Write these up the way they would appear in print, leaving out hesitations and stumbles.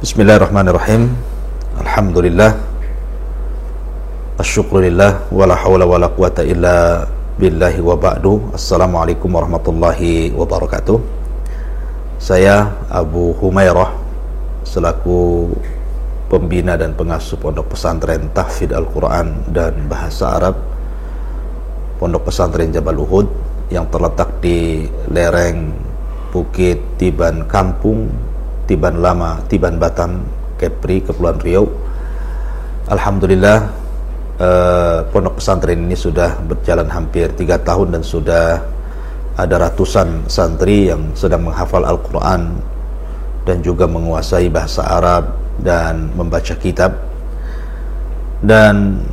Bismillahirrahmanirrahim. Alhamdulillah, asyukurillah, wala hawla wala quwata illa billahi wa ba'du. Assalamualaikum warahmatullahi wabarakatuh. Saya Abu Humairah selaku pembina dan pengasuh Pondok Pesantren Tahfidz Al-Quran dan Bahasa Arab Pondok Pesantren Jabal Uhud yang terletak di lereng Bukit Tiban Kampung, Tiban Lama, Tiban Batam, Kepri, Kepulauan Riau. Alhamdulillah, pondok pesantren ini sudah berjalan hampir 3 tahun dan sudah ada ratusan santri yang sedang menghafal Al-Quran dan juga menguasai bahasa Arab dan membaca kitab. Dan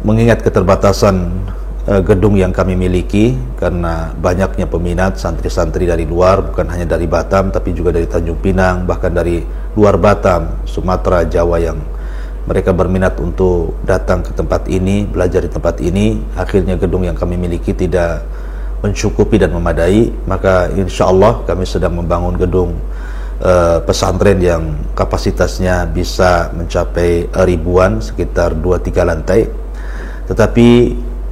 mengingat keterbatasan gedung yang kami miliki karena banyaknya peminat santri-santri dari luar, bukan hanya dari Batam tapi juga dari Tanjung Pinang, bahkan dari luar Batam, Sumatera, Jawa, yang mereka berminat untuk datang ke tempat ini, belajar di tempat ini. Akhirnya gedung yang kami miliki tidak mencukupi dan memadai, maka insya Allah kami sedang membangun gedung pesantren yang kapasitasnya bisa mencapai ribuan, sekitar 2-3 lantai. Tetapi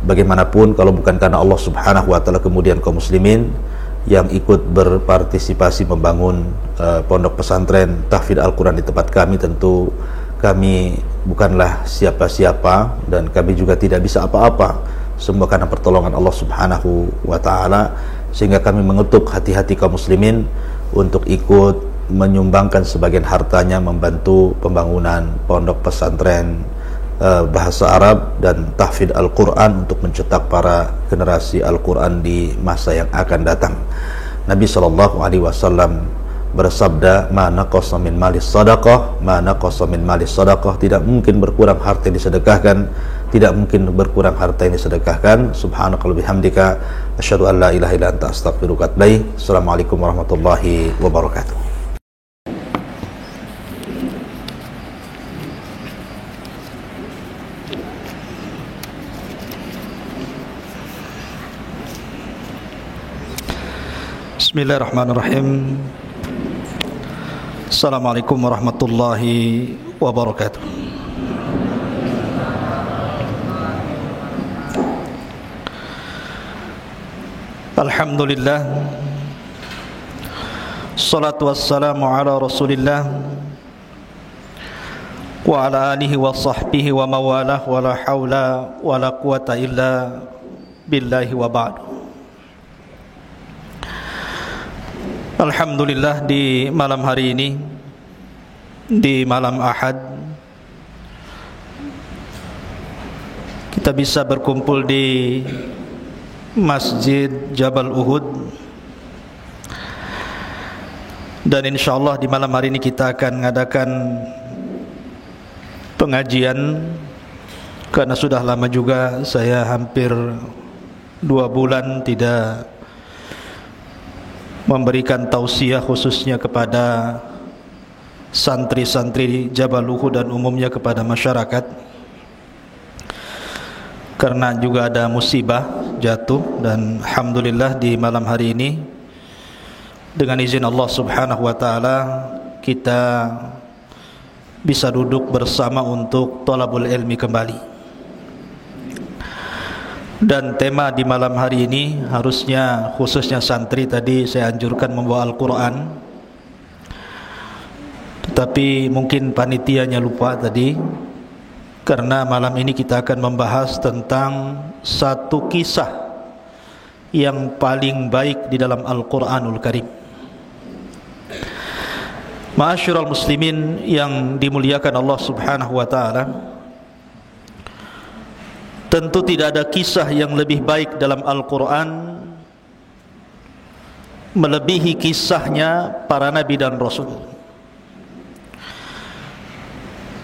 bagaimanapun kalau bukan karena Allah Subhanahu wa Ta'ala, kemudian kaum muslimin yang ikut berpartisipasi membangun pondok pesantren Tahfidz Al-Quran di tempat kami, tentu kami bukanlah siapa-siapa dan kami juga tidak bisa apa-apa. Semua karena pertolongan Allah Subhanahu wa Ta'ala, sehingga kami mengetuk hati-hati kaum muslimin untuk ikut menyumbangkan sebagian hartanya membantu pembangunan pondok pesantren bahasa Arab dan tahfidz Al-Quran untuk mencetak para generasi Al-Quran di masa yang akan datang. Nabi SAW bersabda, ma naqasa min malis sadaqah, ma naqasa min malis sadaqah, tidak mungkin berkurang harta yang disedekahkan, tidak mungkin berkurang harta yang disedekahkan. Subhanakallahumma bihamdika, asyhadu an la ilaha illa anta, astaghfiruka wa atubu ilaik. Assalamualaikum warahmatullahi wabarakatuh. Bismillahirrahmanirrahim. Assalamualaikum warahmatullahi wabarakatuh. Alhamdulillah, salatu wassalamu ala rasulillah wa ala alihi wa sahbihi wa mawalah, wa la hawla wa la quwata illa billahi wa ba'du. Alhamdulillah, di malam hari ini, di malam Ahad, kita bisa berkumpul di Masjid Jabal Uhud. Dan insyaallah di malam hari ini kita akan mengadakan pengajian, karena sudah lama juga saya hampir 2 bulan tidak memberikan tausiah khususnya kepada santri-santri Jabal Uhud dan umumnya kepada masyarakat, karena juga ada musibah jatuh. Dan alhamdulillah di malam hari ini dengan izin Allah Subhanahu wa Ta'ala kita bisa duduk bersama untuk thalabul ilmi kembali. Dan tema di malam hari ini harusnya khususnya santri, tadi saya anjurkan membawa Al-Quran, tetapi mungkin panitianya lupa tadi, karena malam ini kita akan membahas tentang satu kisah yang paling baik di dalam Al-Quranul Karim. Ma'asyiral muslimin yang dimuliakan Allah Subhanahu wa Ta'ala, tentu tidak ada kisah yang lebih baik dalam Al-Quran melebihi kisahnya para nabi dan rasul.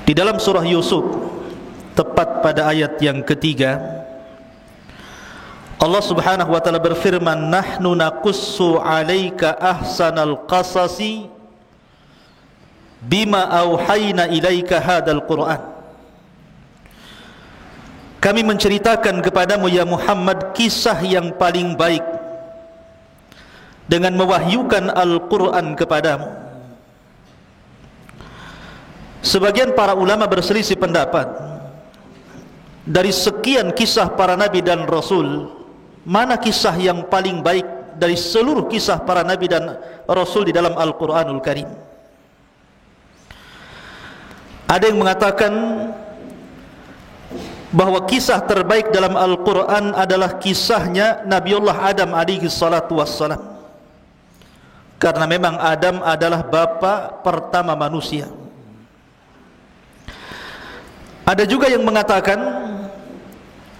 Di dalam surah Yusuf, tepat pada ayat yang ketiga, Allah Subhanahu wa Ta'ala berfirman, nahnu naqussu 'alaika ahsanal qasasi bima auhayna ilaika hadzal Qur'an. Kami menceritakan kepadamu ya Muhammad kisah yang paling baik dengan mewahyukan Al-Quran kepadamu. Sebagian para ulama berselisih pendapat, dari sekian kisah para nabi dan rasul, mana kisah yang paling baik dari seluruh kisah para nabi dan rasul di dalam Al-Quranul Karim? Ada yang mengatakan bahwa kisah terbaik dalam Al-Quran adalah kisahnya Nabiullah Adam alaihi salatu wassalam, karena memang Adam adalah bapa pertama manusia. Ada juga yang mengatakan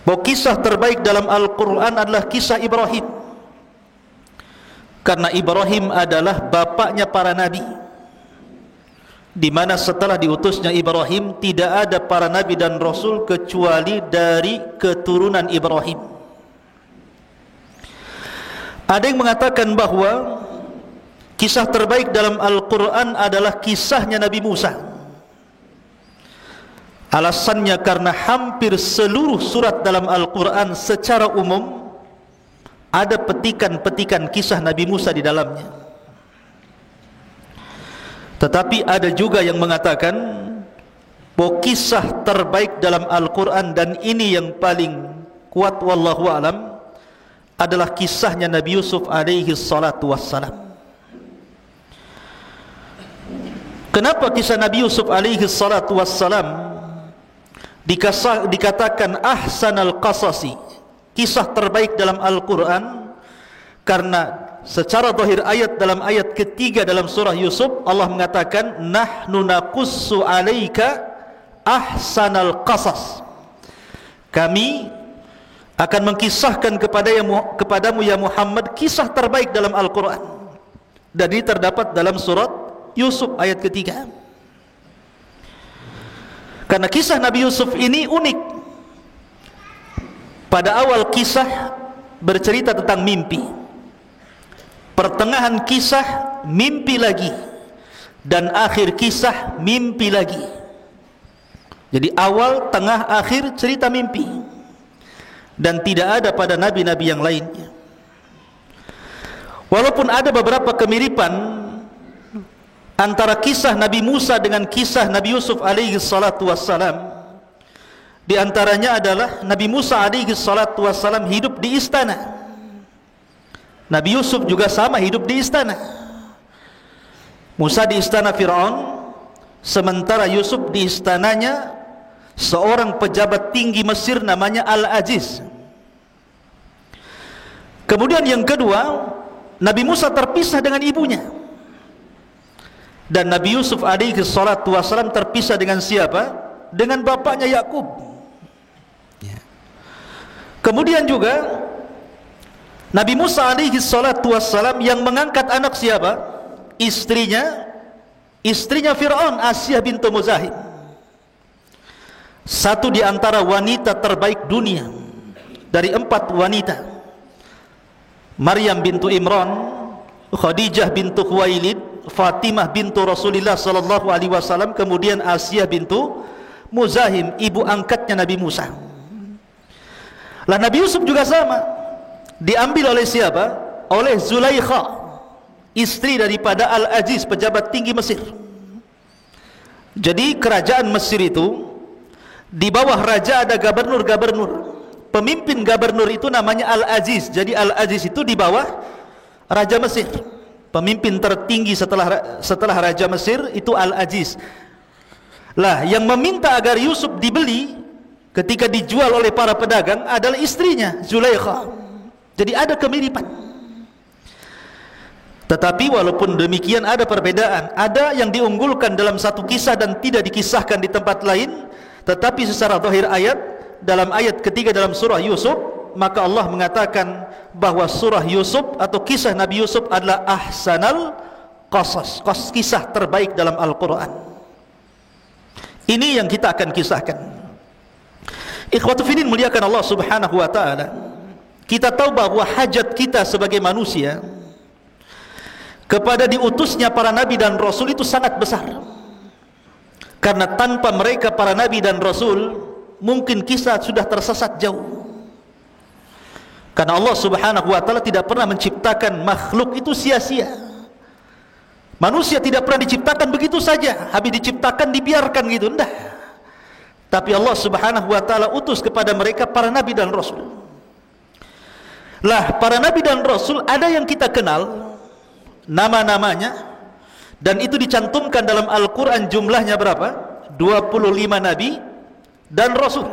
bahwa kisah terbaik dalam Al-Quran adalah kisah Ibrahim, karena Ibrahim adalah bapaknya para nabi, di mana setelah diutusnya Ibrahim tidak ada para nabi dan rasul kecuali dari keturunan Ibrahim. Ada yang mengatakan bahwa kisah terbaik dalam Al-Quran adalah kisahnya Nabi Musa. Alasannya karena hampir seluruh surat dalam Al-Quran secara umum ada petikan-petikan kisah Nabi Musa di dalamnya. Tetapi ada juga yang mengatakan bahwa kisah terbaik dalam Al-Quran, dan ini yang paling kuat wallahu alam, adalah kisahnya Nabi Yusuf alaihi salatu wassalam. Kenapa kisah Nabi Yusuf alaihi salatu wassalam dikatakan ahsanal qasasi, kisah terbaik dalam Al-Quran? Karena secara zahir ayat, dalam ayat ketiga dalam surah Yusuf, Allah mengatakan nahnu naqussu alaika ahsanal qasas, kami akan mengkisahkan kepadamu ya Muhammad kisah terbaik dalam Al-Quran. Dan ini terdapat dalam surat Yusuf ayat ketiga. Karena kisah Nabi Yusuf ini unik. Pada awal kisah bercerita tentang mimpi, pertengahan kisah mimpi lagi, dan akhir kisah mimpi lagi. Jadi awal, tengah, akhir cerita mimpi, dan tidak ada pada nabi-nabi yang lainnya. Walaupun ada beberapa kemiripan antara kisah Nabi Musa dengan kisah Nabi Yusuf alaihi salatu wassalam. Di antaranya adalah Nabi Musa alaihi salatu wassalam hidup di istana, Nabi Yusuf juga sama hidup di istana. Musa di istana Fir'aun, sementara Yusuf di istananya seorang pejabat tinggi Mesir namanya Al-Aziz. Kemudian yang kedua, Nabi Musa terpisah dengan ibunya, dan Nabi Yusuf alaihi salatu wassalam terpisah dengan siapa? Dengan bapaknya Yakub. Kemudian juga Nabi Musa alaihi salatu wassalam yang mengangkat anak siapa? Istrinya Fir'aun, Asyah bintu Muzahim. Satu di antara wanita terbaik dunia dari 4 wanita. Maryam bintu Imran, Khadijah bintu Khuwailid, Fatimah bintu Rasulullah sallallahu alaihi wasallam, kemudian Asyah bintu Muzahim, ibu angkatnya Nabi Musa. Lah Nabi Yusuf juga sama, diambil oleh siapa? Oleh Zulaikha, istri daripada Al-Aziz, pejabat tinggi Mesir. Jadi kerajaan Mesir itu di bawah raja ada gubernur-gubernur. Pemimpin gubernur itu namanya Al-Aziz. Jadi Al-Aziz itu di bawah raja Mesir. Pemimpin tertinggi setelah raja Mesir itu Al-Aziz. Lah yang meminta agar Yusuf dibeli ketika dijual oleh para pedagang adalah istrinya Zulaikha. Jadi ada kemiripan. Tetapi walaupun demikian ada perbedaan. Ada yang diunggulkan dalam satu kisah dan tidak dikisahkan di tempat lain. Tetapi secara zahir ayat, dalam ayat ketiga dalam surah Yusuf, maka Allah mengatakan bahwa surah Yusuf atau kisah Nabi Yusuf adalah ahsanal qasas, kisah terbaik dalam Al-Quran. Ini yang kita akan kisahkan. Ikhwatu fillah muliakan Allah subhanahu wa ta'ala. Kita tahu bahwa hajat kita sebagai manusia kepada diutusnya para nabi dan rasul itu sangat besar. Karena tanpa mereka para nabi dan rasul, mungkin kita sudah tersesat jauh. Karena Allah subhanahu wa ta'ala tidak pernah menciptakan makhluk itu sia-sia. Manusia tidak pernah diciptakan begitu saja, habis diciptakan dibiarkan gitu, enggak. Tapi Allah Subhanahu wa taala utus kepada mereka para nabi dan rasul. Lah, para nabi dan rasul ada yang kita kenal nama-namanya, dan itu dicantumkan dalam Al-Qur'an, jumlahnya berapa? 25 nabi dan rasul.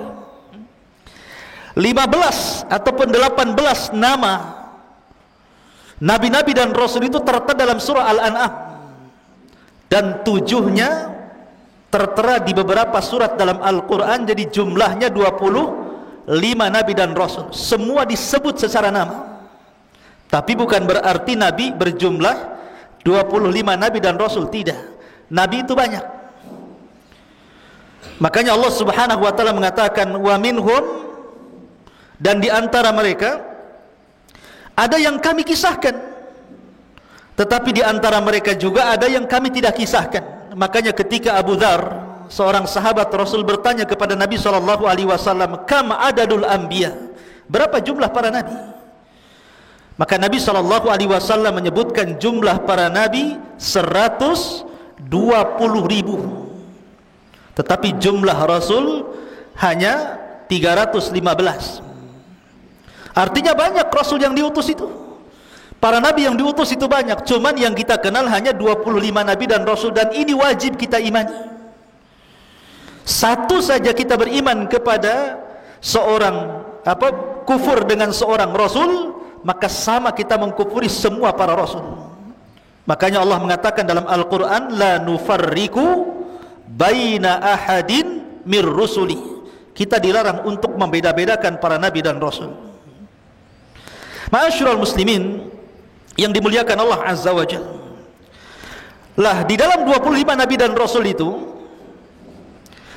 15 ataupun 18 nama nabi-nabi dan rasul itu tertera dalam surah Al-An'am, dan 7-nya tertera di beberapa surat dalam Al-Quran. Jadi jumlahnya 25 nabi dan rasul, semua disebut secara nama. Tapi bukan berarti nabi berjumlah 25 nabi dan rasul, tidak. Nabi itu banyak. Makanya Allah Subhanahu wa taala mengatakan wa minhum, dan di antara mereka ada yang kami kisahkan, tetapi di antara mereka juga ada yang kami tidak kisahkan. Makanya ketika Abu Dzar, seorang sahabat Rasul, bertanya kepada Nabi SAW, kam adadul anbiya, berapa jumlah para nabi? Maka Nabi SAW menyebutkan jumlah para nabi 120.000, tetapi jumlah Rasul hanya 315. Artinya banyak Rasul yang diutus itu, para nabi yang diutus itu banyak. Cuman yang kita kenal hanya 25 nabi dan rasul, dan ini wajib kita imani. Satu saja kita beriman kepada seorang kufur dengan seorang rasul, maka sama kita mengkufuri semua para rasul. Makanya Allah mengatakan dalam Al-Qur'an, la nufarriqu baina ahadin mir rusuli. Kita dilarang untuk membeda-bedakan para nabi dan rasul. Ma'asyiral muslimin yang dimuliakan Allah Azza wa Jalla. Lah, di dalam 25 nabi dan rasul itu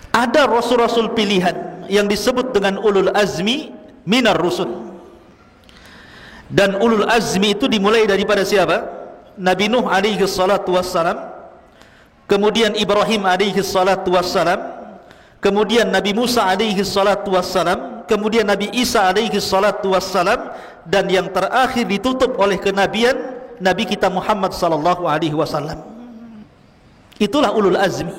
ada rasul-rasul pilihan yang disebut dengan ulul azmi minar rusul. Dan ulul azmi itu dimulai daripada siapa? Nabi Nuh alaihi salatu wassalam, kemudian Ibrahim alaihi salatu wassalam, kemudian Nabi Musa alaihi salatu wassalam, kemudian Nabi Isa alaihi salatu wassalam, dan yang terakhir ditutup oleh kenabian Nabi kita Muhammad sallallahu alaihi wasallam. Itulah ulul azmi.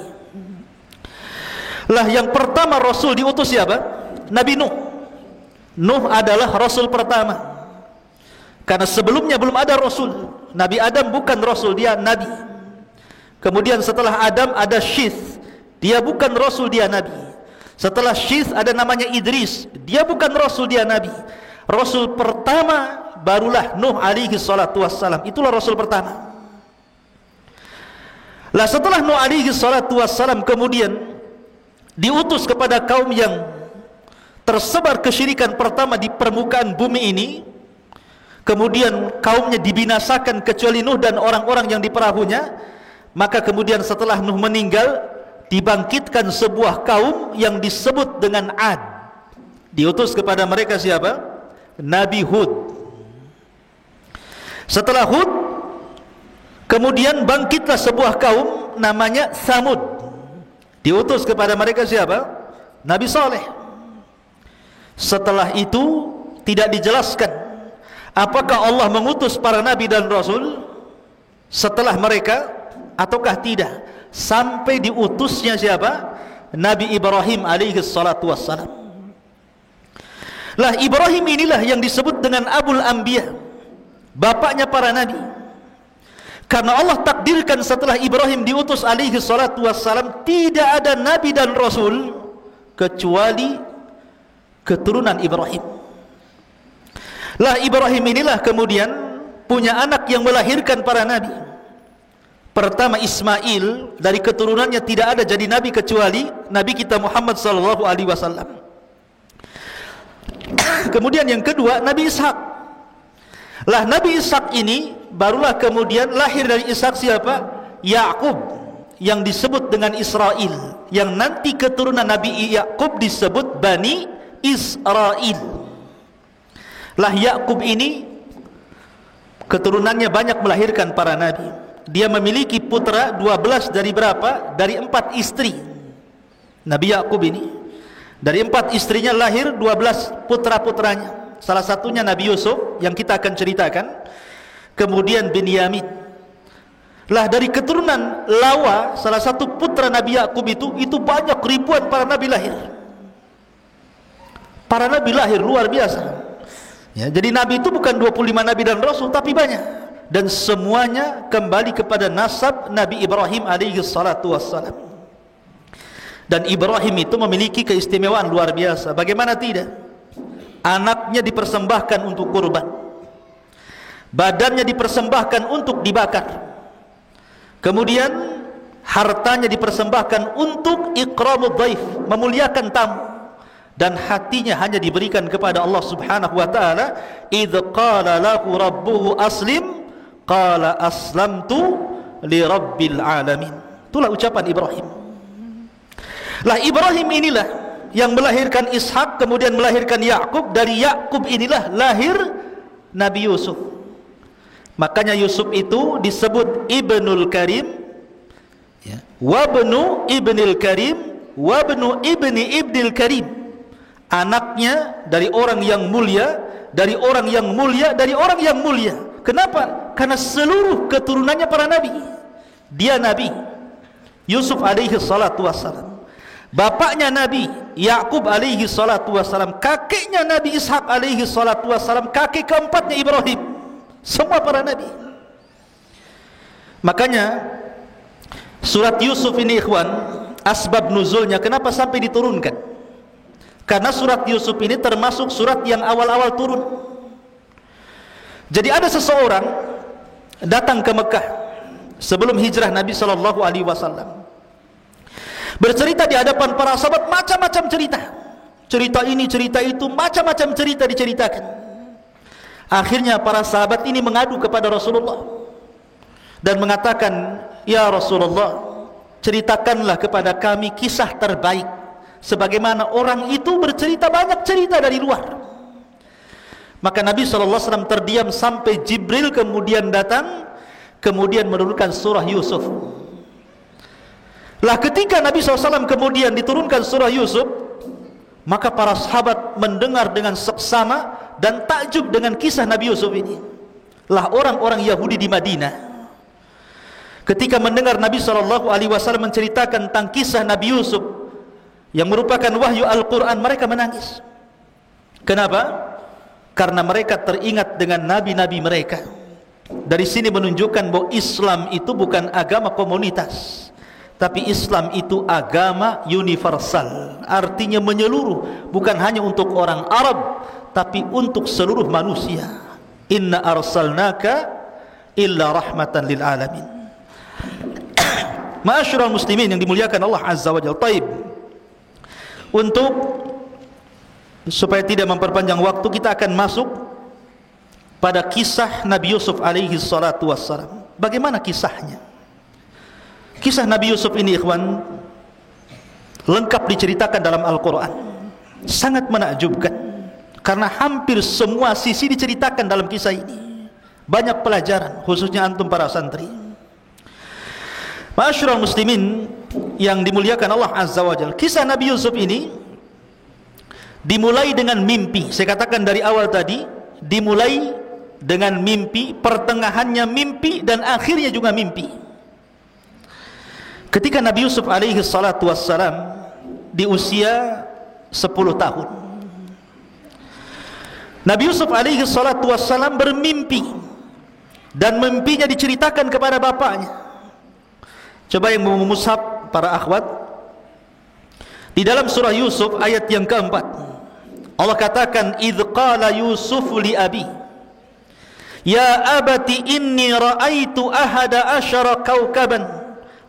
Lah, yang pertama Rasul diutus siapa? Nabi Nuh. Nuh adalah Rasul pertama, karena sebelumnya belum ada Rasul. Nabi Adam bukan Rasul, dia Nabi. Kemudian setelah Adam ada Syith, dia bukan Rasul, dia Nabi. Setelah Syith ada namanya Idris, dia bukan Rasul, dia Nabi. Rasul pertama barulah Nuh alaihi salatu wassalam. Itulah Rasul pertama. Lah, setelah Nuh alaihi salatu wassalam kemudian diutus kepada kaum yang tersebar kesyirikan pertama di permukaan bumi ini. Kemudian kaumnya dibinasakan kecuali Nuh dan orang-orang yang di perahunya. Maka kemudian setelah Nuh meninggal, dibangkitkan sebuah kaum yang disebut dengan Ad. Diutus kepada mereka siapa? Nabi Hud. Setelah Hud, kemudian bangkitlah sebuah kaum namanya Tsamud. Diutus kepada mereka siapa? Nabi Saleh. Setelah itu tidak dijelaskan apakah Allah mengutus para nabi dan rasul setelah mereka ataukah tidak, sampai diutusnya siapa? Nabi Ibrahim alaihi salatu wassalam. Lah, Ibrahim inilah yang disebut dengan Abul Anbiya, bapaknya para nabi. Karena Allah takdirkan setelah Ibrahim diutus alaihi salatu wassalam, tidak ada nabi dan rasul kecuali keturunan Ibrahim. Lah, Ibrahim inilah kemudian punya anak yang melahirkan para nabi. Pertama Ismail, dari keturunannya tidak ada jadi nabi kecuali Nabi kita Muhammad sallallahu alaihi wasallam. Kemudian yang kedua Nabi Ishak. Lah, Nabi Ishak ini barulah kemudian lahir dari Ishak siapa? Yakub, yang disebut dengan Israel, yang nanti keturunan Nabi Yakub disebut Bani Israel. Lah, Yakub ini keturunannya banyak melahirkan para nabi. Dia memiliki putra 12 dari berapa? Dari 4 istri. Nabi Yakub ini dari 4 istrinya lahir 12 putra-putranya. Salah satunya Nabi Yusuf yang kita akan ceritakan. Kemudian Binyamin. Lah dari keturunan Lawa, salah satu putra Nabi Yakub itu banyak ribuan para nabi lahir. Para nabi lahir luar biasa. Ya, jadi nabi itu bukan 25 nabi dan rasul, tapi banyak. Dan semuanya kembali kepada nasab Nabi Ibrahim alaihi salatu wassalam. Dan Ibrahim itu memiliki keistimewaan luar biasa. Bagaimana tidak? Anaknya dipersembahkan untuk kurban, badannya dipersembahkan untuk dibakar, kemudian hartanya dipersembahkan untuk ikramud dhaif, memuliakan tamu, dan hatinya hanya diberikan kepada Allah Subhanahu wa taala. Idz qala lahu rabbuhu aslim qala aslamtu li rabbil alamin. Itulah ucapan Ibrahim. Lah Ibrahim inilah yang melahirkan Ishak, kemudian melahirkan Yakub. Dari Yakub inilah lahir Nabi Yusuf. Makanya Yusuf itu disebut Ibnul Karim, ya, wabnu Ibnil Karim, wabnu Ibni Ibnil Karim. Anaknya dari orang yang mulia, dari orang yang mulia, dari orang yang mulia. Kenapa? Karena seluruh keturunannya para nabi. Dia nabi Yusuf alaihi salatu wassalam, bapaknya Nabi Yakub alaihi salatu wassalam, kakeknya Nabi Ishak alaihi salatu wassalam, kakek keempatnya Ibrahim. Semua para nabi. Makanya surat Yusuf ini ikhwan, asbab nuzulnya kenapa sampai diturunkan? Karena surat Yusuf ini termasuk surat yang awal-awal turun. Jadi ada seseorang datang ke Mekah sebelum hijrah Nabi SAW, bercerita di hadapan para sahabat macam-macam cerita. Cerita ini, cerita itu, macam-macam cerita diceritakan. Akhirnya para sahabat ini mengadu kepada Rasulullah dan mengatakan, "Ya Rasulullah, ceritakanlah kepada kami kisah terbaik, sebagaimana orang itu bercerita banyak cerita dari luar." Maka Nabi SAW terdiam sampai Jibril kemudian datang, kemudian menurunkan surah Yusuf. Lah ketika Nabi SAW kemudian diturunkan surah Yusuf, maka para sahabat mendengar dengan seksama dan takjub dengan kisah Nabi Yusuf ini. Lah orang-orang Yahudi di Madinah ketika mendengar Nabi SAW menceritakan tentang kisah Nabi Yusuf yang merupakan wahyu Al-Quran, mereka menangis. Kenapa? Karena mereka teringat dengan nabi-nabi mereka. Dari sini menunjukkan bahwa Islam itu bukan agama komunitas, tapi Islam itu agama universal. Artinya menyeluruh, bukan hanya untuk orang Arab, tapi untuk seluruh manusia. Inna arsalnaka illa rahmatan lil alamin. Ma'asyiral muslimin yang dimuliakan Allah Azza wa Jalla. Taib, untuk supaya tidak memperpanjang waktu, kita akan masuk pada kisah Nabi Yusuf alaihi salatu wassalam. Bagaimana kisahnya? Kisah Nabi Yusuf ini ikhwan lengkap diceritakan dalam Al-Quran. Sangat menakjubkan, karena hampir semua sisi diceritakan dalam kisah ini. Banyak pelajaran, khususnya antum para santri. Ma'asyiral muslimin yang dimuliakan Allah Azza wa Jalla, kisah Nabi Yusuf ini dimulai dengan mimpi. Saya katakan dari awal tadi, dimulai dengan mimpi, pertengahannya mimpi, dan akhirnya juga mimpi. Ketika Nabi Yusuf alaihi salatu wassalam di usia 10 tahun, Nabi Yusuf alaihi salatu wassalam bermimpi, dan mimpinya diceritakan kepada bapaknya. Coba yang mau mushaf para akhwat, di dalam surah Yusuf ayat yang keempat, Allah katakan, "Idz qala Yusuf li abi, ya abati inni ra'aitu ahada asyara kaukaban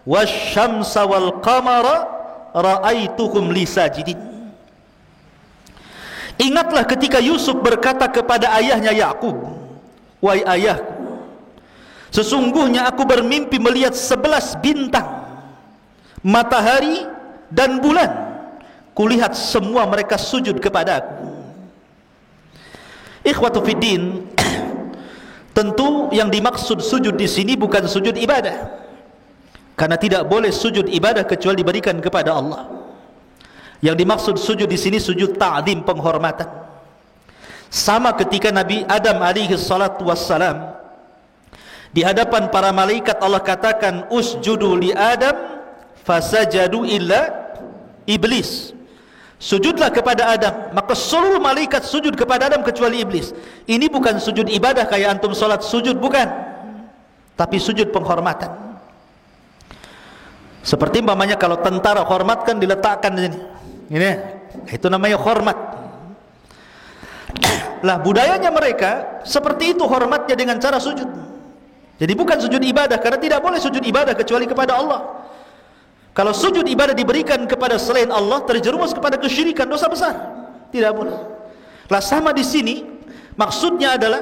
wasyamsa wal qamara ra'aituhum li sajidin." Ingatlah ketika Yusuf berkata kepada ayahnya Yakub, "Wahai ayahku, sesungguhnya aku bermimpi melihat 11 bintang, matahari dan bulan. Kulihat semua mereka sujud kepada aku." Ikhwatu fiddin, tentu yang dimaksud sujud di sini bukan sujud ibadah, karena tidak boleh sujud ibadah kecuali diberikan kepada Allah. Yang dimaksud sujud di sini sujud ta'zim, penghormatan. Sama ketika Nabi Adam alaihi salatu wassalam Di hadapan para malaikat Allah katakan usjudu li Adam fasajadu illa iblis. Sujudlah kepada Adam, maka seluruh malaikat sujud kepada Adam kecuali iblis. Ini bukan sujud ibadah kayak antum salat sujud, bukan, tapi sujud penghormatan. Seperti umpamanya kalau tentara hormat kan diletakkan di sini. Ini, itu namanya hormat. Lah budayanya mereka seperti itu hormatnya dengan cara sujud. Jadi bukan sujud ibadah, karena tidak boleh sujud ibadah kecuali kepada Allah. Kalau sujud ibadah diberikan kepada selain Allah, terjerumus kepada kesyirikan, dosa besar. Tidak boleh. Lah sama di sini, maksudnya adalah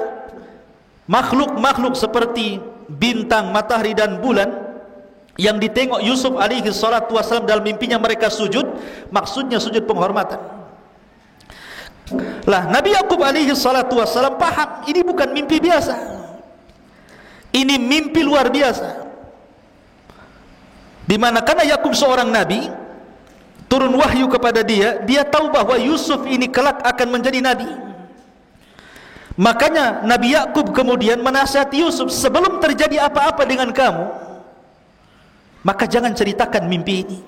makhluk-makhluk seperti bintang, matahari dan bulan yang ditengok Yusuf alaihi salatu wasallam dalam mimpinya mereka sujud, maksudnya sujud penghormatan. Lah Nabi Yakub alaihi salatu wasallam paham, ini bukan mimpi biasa. Ini mimpi luar biasa. Di mana karena Yakub seorang nabi, turun wahyu kepada dia, dia tahu bahwa Yusuf ini kelak akan menjadi nabi. Makanya Nabi Yakub kemudian menasihati Yusuf, sebelum terjadi apa-apa dengan kamu, maka jangan ceritakan mimpi ini.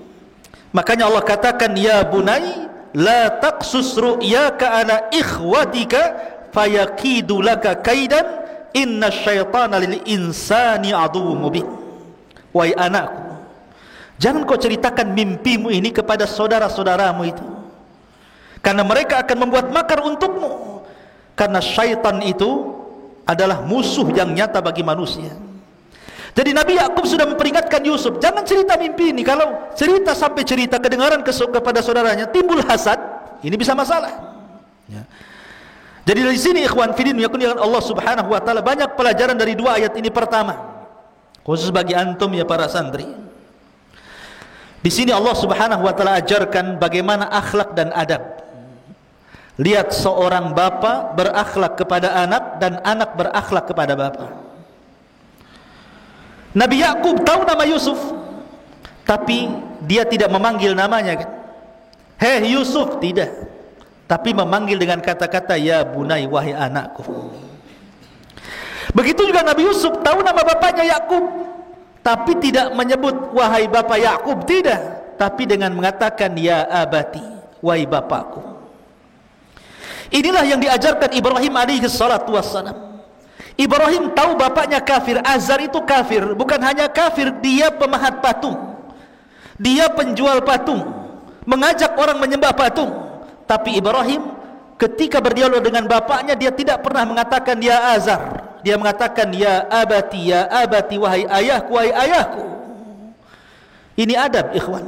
Makanya Allah katakan, ya bunai la taqsus ru'yaka ala ikhwatika fayaqidu laka kaidan inna syaitana lil insani aduwwum mubin. Wahai anakku, jangan kau ceritakan mimpimu ini kepada saudara-saudaramu itu, karena mereka akan membuat makar untukmu. Karena syaitan itu adalah musuh yang nyata bagi manusia. Jadi Nabi Yakub sudah memperingatkan Yusuf, jangan cerita mimpi ini. Kalau cerita sampai cerita kedengaran kepada saudaranya, timbul hasad, ini bisa masalah. Ya. Jadi dari sini ikhwan fillah yakunikan Allah Subhanahu wa taala banyak pelajaran dari dua ayat ini. Pertama, khusus bagi antum ya para santri. Di sini Allah Subhanahu wa taala ajarkan bagaimana akhlak dan adab. Lihat seorang bapa berakhlak kepada anak dan anak berakhlak kepada bapa. Nabi Yakub tahu nama Yusuf, tapi dia tidak memanggil namanya kan. Hei Yusuf, tidak. Tapi memanggil dengan kata-kata ya bunai, wahai anakku. Begitu juga Nabi Yusuf tahu nama bapaknya Yakub, tapi tidak menyebut wahai bapak Yakub, tidak, tapi dengan mengatakan ya abati, wahai bapakku. Inilah yang diajarkan Ibrahim alaihi salatu wassalam. Ibrahim tahu bapaknya kafir, Azar itu kafir. Bukan hanya kafir, dia pemahat patung, dia penjual patung, mengajak orang menyembah patung. Tapi Ibrahim ketika berdialog dengan bapaknya, dia tidak pernah mengatakan ya Azar, dia mengatakan ya abati, wahai ayahku, wahai ayahku. Ini adab ikhwan.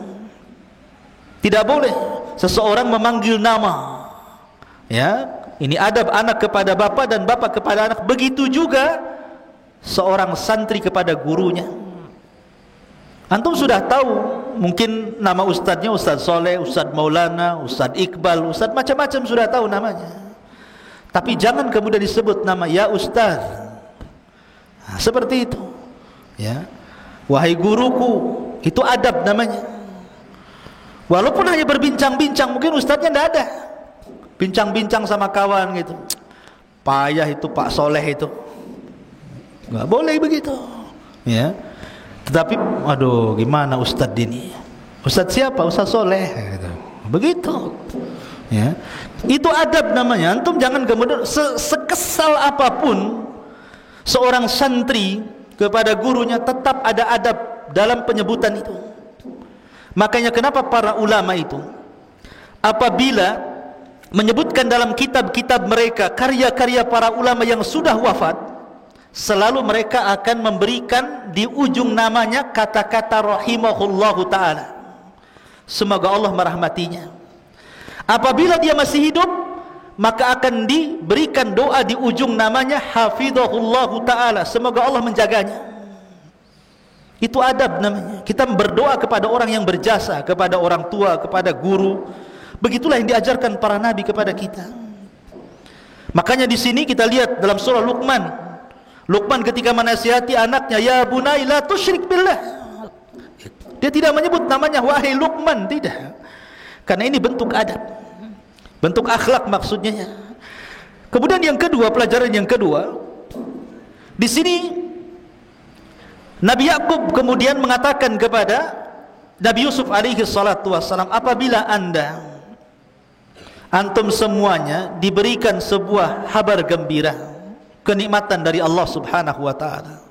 Tidak boleh seseorang memanggil nama. Ya, ini adab anak kepada bapak dan bapak kepada anak. Begitu juga seorang santri kepada gurunya. Antum sudah tahu mungkin nama ustadznya, Ustadz Soleh, Ustadz Maulana, Ustadz Iqbal, Ustadz macam-macam sudah tahu namanya. Tapi jangan kemudian disebut nama ya Ustadz. Nah, seperti itu. Ya, wahai guruku, itu adab namanya. Walaupun hanya berbincang-bincang, mungkin ustadznya tidak ada. Bincang-bincang sama kawan gitu. Payah itu Pak Soleh itu. Nggak boleh begitu. Ya. Tetapi aduh gimana Ustadz ini, Ustadz siapa? Ustadz Soleh gitu. Begitu ya. Itu adab namanya. Antum jangan kemudian sekesal apapun seorang santri kepada gurunya, tetap ada adab dalam penyebutan itu. Makanya kenapa para ulama itu apabila menyebutkan dalam kitab-kitab mereka karya-karya para ulama yang sudah wafat, selalu mereka akan memberikan di ujung namanya kata-kata rahimahullahu ta'ala, semoga Allah merahmatinya. Apabila dia masih hidup, maka akan diberikan doa di ujung namanya hafizahullahu ta'ala, semoga Allah menjaganya. Itu adab namanya. Kita berdoa kepada orang yang berjasa, kepada orang tua, kepada guru. Begitulah yang diajarkan para nabi kepada kita. Makanya di sini kita lihat dalam surah Luqman, Luqman ketika menasihati anaknya, ya bunai la tusyrik billah, dia tidak menyebut namanya wahai Luqman, tidak, karena ini bentuk adab, bentuk akhlak maksudnya. Kemudian yang kedua, pelajaran yang kedua di sini, Nabi Yakub kemudian mengatakan kepada Nabi Yusuf alaihi salatu wassalam, apabila antum semuanya diberikan sebuah kabar gembira, kenikmatan dari Allah subhanahu wa ta'ala.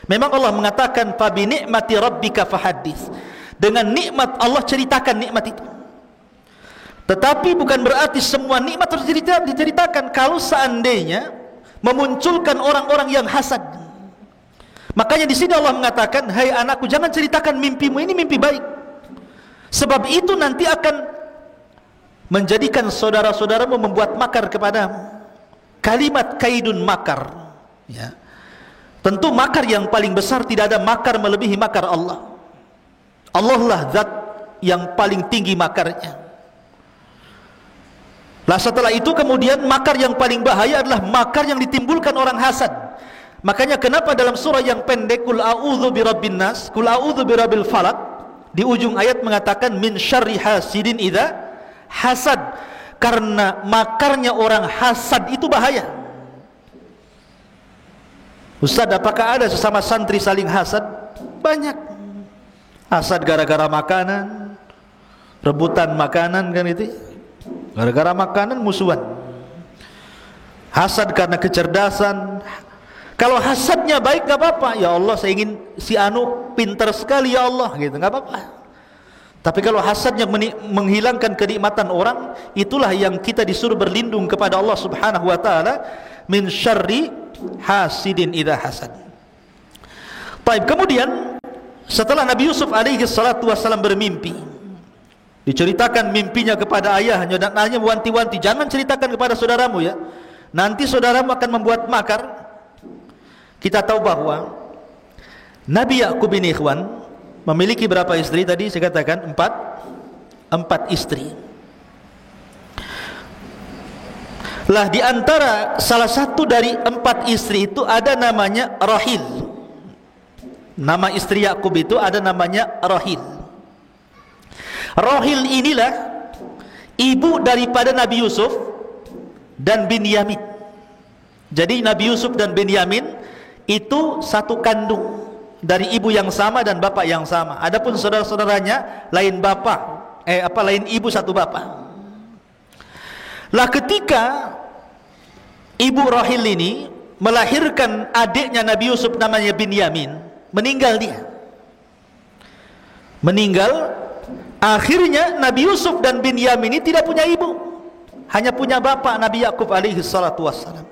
Memang Allah mengatakan fa bi ni'mati rabbika fahaddits, dengan nikmat Allah ceritakan nikmat itu. Tetapi bukan berarti semua nikmat harus diceritakan. Kalau seandainya memunculkan orang-orang yang hasad, makanya di sini Allah mengatakan, hai anakku, jangan ceritakan mimpimu ini mimpi baik, sebab itu nanti akan menjadikan saudara-saudaramu membuat makar kepadamu. Kalimat kaidun makar, ya. Tentu makar yang paling besar, tidak ada makar melebihi makar Allah. Allah lah zat yang paling tinggi makarnya. Lah setelah itu kemudian makar yang paling bahaya adalah makar yang ditimbulkan orang hasad. Makanya kenapa dalam surah yang pendek, Qul a'udzu birabbin nas, Qul a'udzu birabbil falaq, di ujung ayat mengatakan min syarri hasidin idza hasad, karena makarnya orang hasad itu bahaya. Ustaz, apakah ada sesama santri saling hasad? Banyak. Hasad gara-gara makanan, rebutan makanan, kan itu. Gara-gara makanan musuhan. Hasad karena kecerdasan. Kalau hasadnya baik gak apa-apa, ya Allah saya ingin si anu pintar sekali ya Allah, gitu, gak apa-apa. Tapi kalau hasadnya menghilangkan kenikmatan orang, itulah yang kita disuruh berlindung kepada Allah subhanahu wa ta'ala, min syarri hasidin idza hasad. Baik, kemudian setelah Nabi Yusuf alaihi salatu wassalam bermimpi, diceritakan mimpinya kepada ayahnya, dan ayahnya wanti-wanti, jangan ceritakan kepada saudaramu ya, nanti saudaramu akan membuat makar. Kita tahu bahwa Nabi Yakub ini ikhwan memiliki berapa istri tadi? Saya katakan empat istri. Lah di antara salah satu dari 4 istri itu ada namanya Rahil. Nama istri Yakub itu ada namanya Rahil. Rahil inilah ibu daripada Nabi Yusuf dan Binyamin. Jadi Nabi Yusuf dan Binyamin itu satu kandung, dari ibu yang sama dan bapak yang sama. Adapun saudara-saudaranya lain bapak, lain ibu satu bapak. Lah ketika ibu Rahil ini melahirkan adiknya Nabi Yusuf namanya Binyamin, meninggal dia. Akhirnya Nabi Yusuf dan Binyamin ini tidak punya ibu, hanya punya bapak Nabi Yakub alaihi salatu wassalam.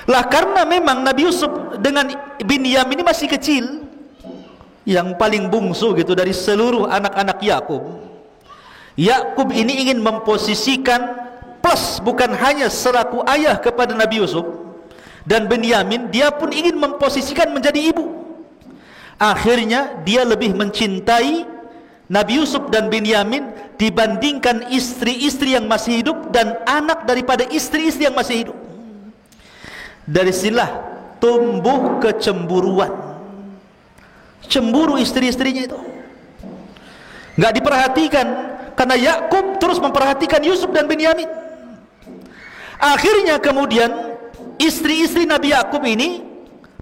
Lah karena memang Nabi Yusuf dengan Binyamin ini masih kecil, yang paling bungsu gitu dari seluruh anak-anak Yakub. Yakub ini ingin memposisikan plus, bukan hanya selaku ayah kepada Nabi Yusuf dan Binyamin, dia pun ingin memposisikan menjadi ibu. Akhirnya dia lebih mencintai Nabi Yusuf dan Binyamin dibandingkan istri-istri yang masih hidup dan anak daripada istri-istri yang masih hidup. Dari sinilah tumbuh kecemburuan, cemburu istri-istrinya itu, nggak diperhatikan, karena Yakub terus memperhatikan Yusuf dan Binyamin. Akhirnya kemudian istri-istri Nabi Yakub ini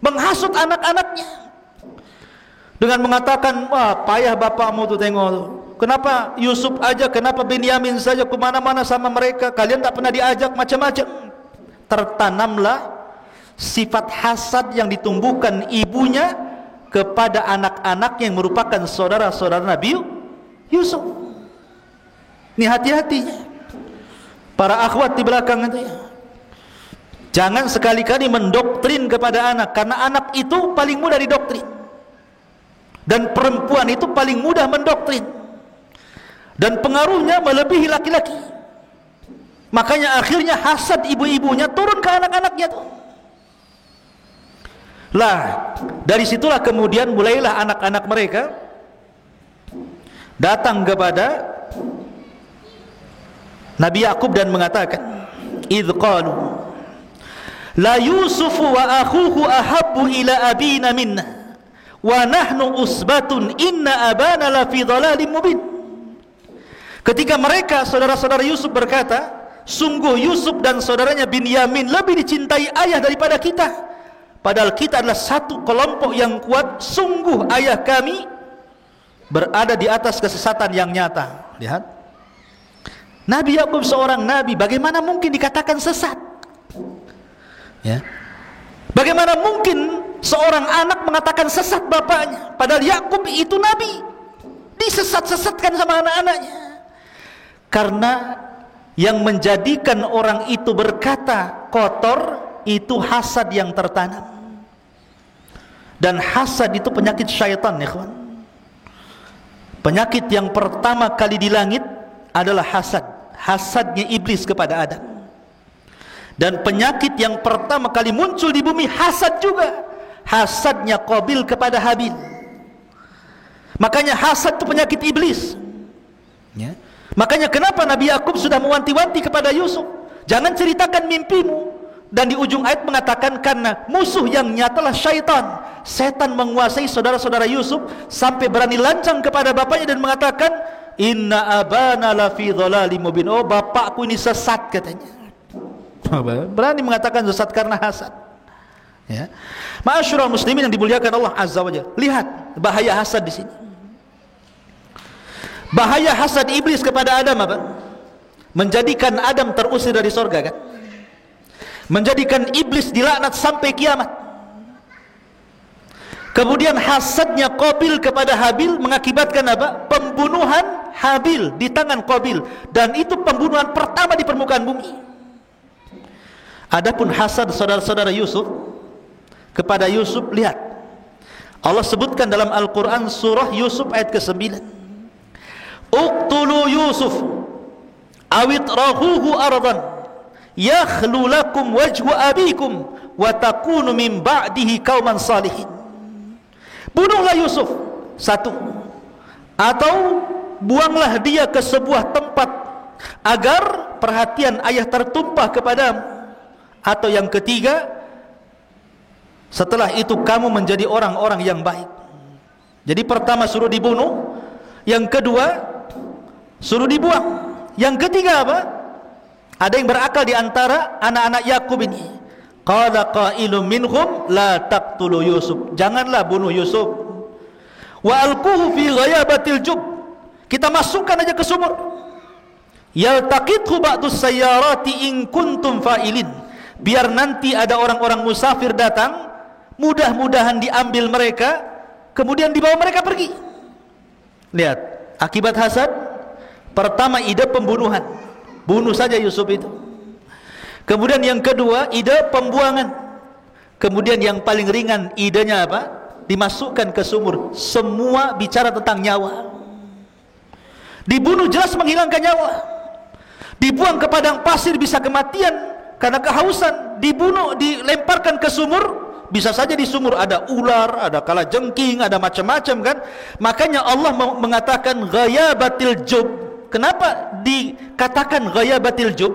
menghasut anak-anaknya dengan mengatakan, wah payah bapakmu tuh, tengok tuh, kenapa Yusuf aja, kenapa Binyamin saja, kemana-mana sama mereka, kalian tak pernah diajak, macam-macam. Tertanamlah sifat hasad yang ditumbuhkan ibunya kepada anak-anak yang merupakan saudara-saudara Nabi Yusuf. Ini hati-hatinya para akhwat di belakang itu ya. Jangan sekali-kali mendoktrin kepada anak, karena anak itu paling mudah didoktrin, dan perempuan itu paling mudah mendoktrin, dan pengaruhnya melebihi laki-laki. Makanya akhirnya hasad ibu-ibunya turun ke anak-anaknya tuh. Lah dari situlah kemudian mulailah anak-anak mereka datang kepada Nabi Yakub dan mengatakan, idz qalu la Yusufu wa akhuhu ahabbu ila abina minna wa nahnu usbatun inna abana la fi dhalalin mubin. Ketika mereka saudara-saudara Yusuf berkata, sungguh Yusuf dan saudaranya Binyamin lebih dicintai ayah daripada kita, padahal kita adalah satu kelompok yang kuat. Sungguh ayah kami berada di atas kesesatan yang nyata. Lihat, Nabi Yakub seorang nabi, bagaimana mungkin dikatakan sesat? Ya. Bagaimana mungkin seorang anak mengatakan sesat bapaknya, padahal Yakub itu nabi, disesat-sesatkan sama anak-anaknya. Karena yang menjadikan orang itu berkata kotor itu hasad yang tertanam. Dan hasad itu penyakit syaitan, ya kawan. Penyakit yang pertama kali di langit adalah hasad. Hasadnya iblis kepada Adam. Dan penyakit yang pertama kali muncul di bumi hasad juga. Hasadnya Qabil kepada Habil. Makanya hasad itu penyakit iblis, ya. Makanya kenapa Nabi Yakub sudah mewanti-wanti kepada Yusuf, jangan ceritakan mimpimu. Dan di ujung ayat mengatakan karena musuh yang nyatalah syaitan. Setan menguasai saudara-saudara Yusuf sampai berani lancang kepada bapaknya dan mengatakan, inna abana lafi dhalalim mubin. Oh, bapakku ini sesat katanya. Berani mengatakan sesat karena hasad. Ya. Ma'asyiral muslimin yang dimuliakan Allah Azza wa Jalla. Lihat bahaya hasad di sini. Bahaya hasad iblis kepada Adam apa? Menjadikan Adam terusir dari sorga, kan? Menjadikan iblis dilaknat sampai kiamat. Kemudian hasadnya Qabil kepada Habil mengakibatkan apa? Pembunuhan Habil di tangan Qabil, dan itu pembunuhan pertama di permukaan bumi. Adapun hasad saudara-saudara Yusuf kepada Yusuf, lihat Allah sebutkan dalam Al-Quran surah Yusuf ayat ke-9, uqtulu Yusuf awit rahuhu ardan yakhlu lakum wajhu abikum wa takunu min ba'dihi qauman salihin. Bunuhlah Yusuf, satu, atau buanglah dia ke sebuah tempat agar perhatian ayah tertumpah kepadamu, atau yang ketiga, setelah itu kamu menjadi orang-orang yang baik. Jadi pertama suruh dibunuh, yang kedua suruh dibuang, yang ketiga apa? Ada yang berakal di antara anak-anak Yakub ini. Qala qailun minhum la taqtulu Yusuf. Janganlah bunuh Yusuf. Wa alquhu fi ghayabatil jub. Kita masukkan aja ke sumur. Yaltaqithu ba'dus sayyarati in kuntum fa'ilin. Biar nanti ada orang-orang musafir datang, mudah-mudahan diambil mereka, kemudian dibawa mereka pergi. Lihat, akibat hasad. Pertama ide pembunuhan, bunuh saja Yusuf itu. Kemudian yang kedua ide pembuangan. Kemudian yang paling ringan idenya apa? Dimasukkan ke sumur. Semua bicara tentang nyawa. Dibunuh jelas menghilangkan nyawa. Dibuang ke padang pasir bisa kematian karena kehausan. Dibunuh, dilemparkan ke sumur, bisa saja di sumur ada ular, ada kalajengking, ada macam-macam, kan. Makanya Allah mengatakan ghayabatil jub. Kenapa dikatakan ghayabatil jub?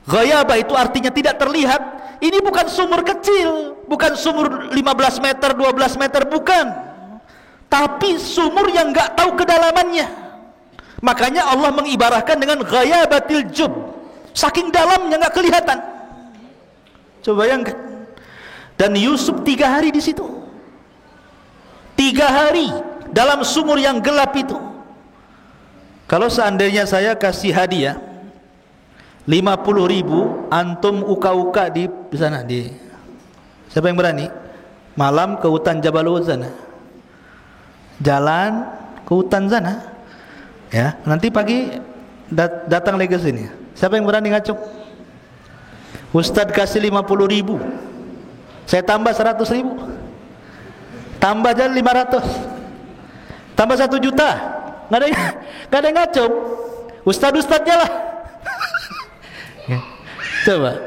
Ghayabah itu artinya tidak terlihat. Ini bukan sumur kecil, bukan sumur 15 meter, 12 meter, bukan. Tapi sumur yang enggak tahu kedalamannya. Makanya Allah mengibarahkan dengan ghayabatil jub. Saking dalamnya enggak kelihatan. Coba bayangkan. Dan Yusuf 3 hari di situ. 3 hari dalam sumur yang gelap itu. Kalau seandainya saya kasih hadiah 50.000, antum uka-uka di sana, di siapa yang berani? Malam ke hutan Jabal Uhud sana. Jalan ke hutan sana. Ya, nanti pagi datang lagi ke sini. Siapa yang berani ngacung? Ustadz kasih 50.000. Saya tambah 100.000. Tambah aja 500. Tambah 1 juta. Nggak ada yang ngacung. Ustadz-ustadznya lah. Coba.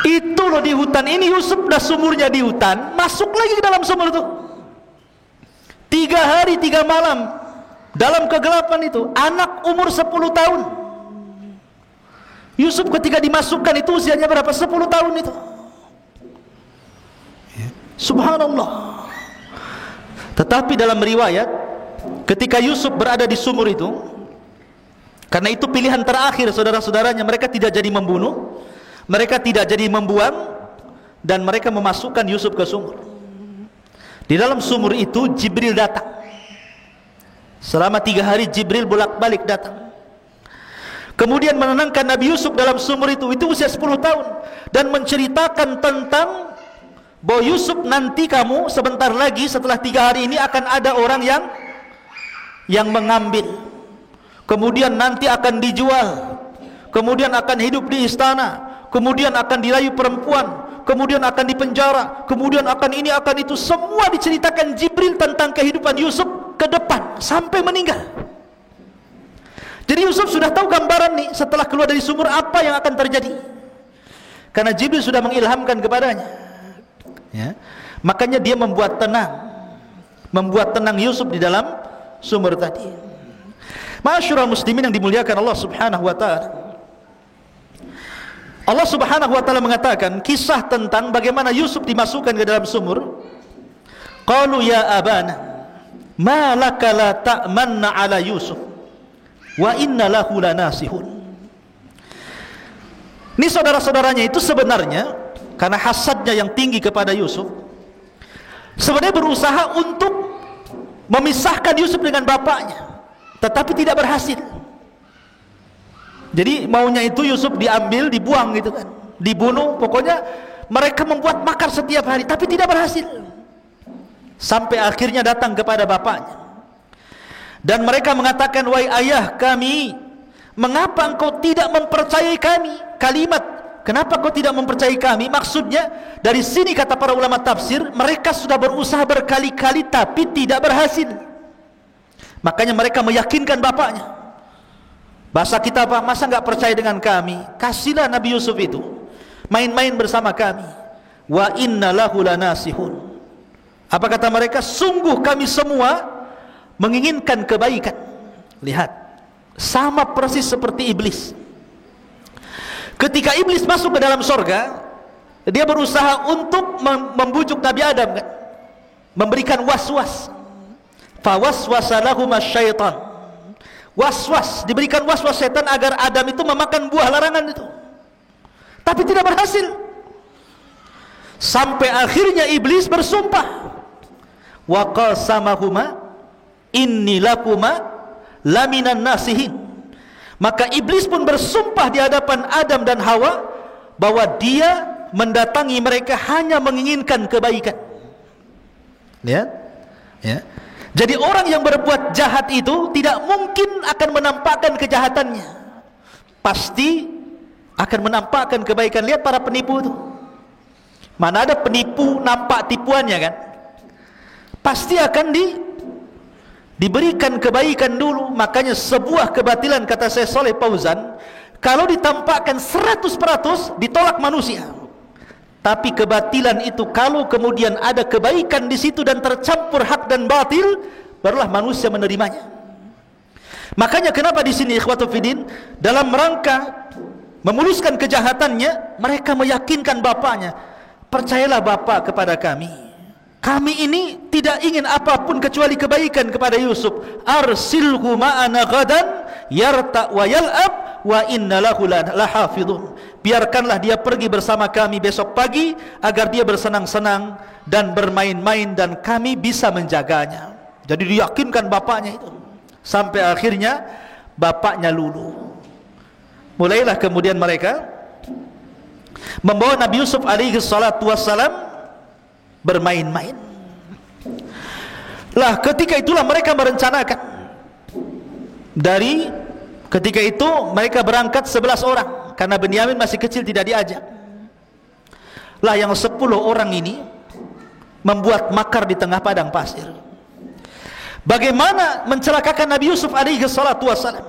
Itu loh di hutan ini, Yusuf udah sumurnya di hutan, masuk lagi ke dalam sumur itu. 3 hari 3 malam dalam kegelapan itu. Anak umur 10 tahun. Yusuf ketika dimasukkan itu usianya berapa? 10 tahun itu. Subhanallah. Tetapi dalam riwayat, ketika Yusuf berada di sumur itu, karena itu pilihan terakhir saudara-saudaranya, mereka tidak jadi membunuh, mereka tidak jadi membuang, dan mereka memasukkan Yusuf ke sumur. Di dalam sumur itu Jibril datang. Selama 3 hari Jibril bolak-balik datang, kemudian menenangkan Nabi Yusuf dalam sumur itu usia 10 tahun, dan menceritakan tentang bahwa Yusuf, nanti kamu sebentar lagi setelah 3 hari ini akan ada orang yang mengambil, kemudian nanti akan dijual, kemudian akan hidup di istana, kemudian akan dirayu perempuan, kemudian akan dipenjara, kemudian akan ini akan itu. Semua diceritakan Jibril tentang kehidupan Yusuf ke depan sampai meninggal. Jadi Yusuf sudah tahu gambaran nih setelah keluar dari sumur apa yang akan terjadi, karena Jibril sudah mengilhamkan kepadanya, ya. Makanya dia membuat tenang Yusuf di dalam sumur tadi. Ma'asyiral muslimin yang dimuliakan Allah Subhanahu wa taala, Allah Subhanahu wa taala mengatakan kisah tentang bagaimana Yusuf dimasukkan ke dalam sumur. Qalu ya abana ma laka la ta'manna ala Yusuf wa inna lahu lanasihun. Ini saudara-saudaranya itu sebenarnya karena hasadnya yang tinggi kepada Yusuf, sebenarnya berusaha untuk memisahkan Yusuf dengan bapaknya, tetapi tidak berhasil. Jadi maunya itu Yusuf diambil, dibuang gitu kan, dibunuh, pokoknya mereka membuat makar setiap hari, tapi tidak berhasil. Sampai akhirnya datang kepada bapaknya, dan mereka mengatakan, wahai ayah kami, mengapa engkau tidak mempercayai kami? Kalimat kenapa kau tidak mempercayai kami, maksudnya dari sini kata para ulama tafsir, mereka sudah berusaha berkali-kali tapi tidak berhasil. Makanya mereka meyakinkan bapaknya. Bahasa kita apa? Masa nggak percaya dengan kami? Kasihlah Nabi Yusuf itu main-main bersama kami. Wa inna lahu lanasihun. Apa kata mereka? Sungguh kami semua menginginkan kebaikan. Lihat, sama persis seperti iblis. Ketika iblis masuk ke dalam sorga, dia berusaha untuk membujuk Nabi Adam kan? Memberikan was-was. Fawaswasa lahuma syaitan. Was-was, diberikan was-was setan agar Adam itu memakan buah larangan itu, tapi tidak berhasil. Sampai akhirnya iblis bersumpah, wa qasamahuma inni lakuma laminan nasihin. Maka iblis pun bersumpah di hadapan Adam dan Hawa bahwa dia mendatangi mereka hanya menginginkan kebaikan. Lihat, ya. Jadi orang yang berbuat jahat itu tidak mungkin akan menampakkan kejahatannya, pasti akan menampakkan kebaikan. Lihat para penipu itu, mana ada penipu nampak tipuannya kan? Pasti akan diberikan kebaikan dulu. Makanya sebuah kebatilan, kata Syekh Shalih Fauzan, kalau ditampakkan 100% ditolak manusia. Tapi kebatilan itu kalau kemudian ada kebaikan di situ dan tercampur hak dan batil, barulah manusia menerimanya. Makanya kenapa di sini ikhwatu fiddin, dalam rangka memuluskan kejahatannya, mereka meyakinkan bapaknya, percayalah bapak kepada kami. Kami ini tidak ingin apapun kecuali kebaikan kepada Yusuf. Arsilhu ma'ana ghadan yarta wa yal'ab wa inna lahu lahafidhun. Biarkanlah dia pergi bersama kami besok pagi agar dia bersenang-senang dan bermain-main dan kami bisa menjaganya. Jadi diyakinkan bapaknya itu. Sampai akhirnya bapaknya luluh. Mulailah kemudian mereka membawa Nabi Yusuf alaihi salatu wassalam bermain-main. Lah ketika itulah mereka merencanakan. Dari ketika itu mereka berangkat 11 orang, karena Benyamin masih kecil tidak diajak. Lah yang 10 orang ini membuat makar di tengah padang pasir. Bagaimana mencelakakan Nabi Yusuf alaihi salatu wassalam.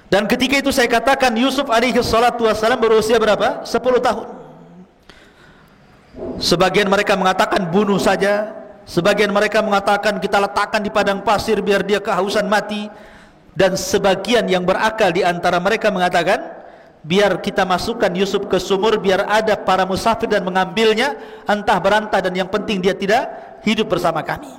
Dan ketika itu saya katakan Yusuf alaihi salatu wassalam berusia berapa? 10 tahun. Sebagian mereka mengatakan bunuh saja, sebagian mereka mengatakan kita letakkan di padang pasir biar dia kehausan mati, dan sebagian yang berakal di antara mereka mengatakan biar kita masukkan Yusuf ke sumur biar ada para musafir dan mengambilnya entah berantah, dan yang penting dia tidak hidup bersama kami.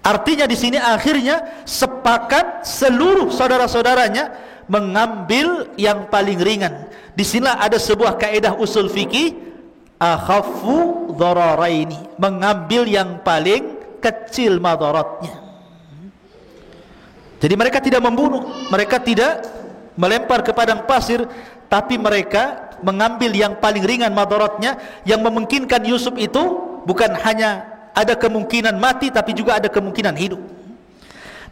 Artinya di sini akhirnya sepakat seluruh saudara-saudaranya mengambil yang paling ringan. Di sinilah ada sebuah kaidah usul fikih, akhaffu dhararaini, mengambil yang paling kecil madaratnya. Jadi mereka tidak membunuh, mereka tidak melempar ke padang pasir, tapi mereka mengambil yang paling ringan madaratnya, yang memungkinkan Yusuf itu bukan hanya ada kemungkinan mati, tapi juga ada kemungkinan hidup.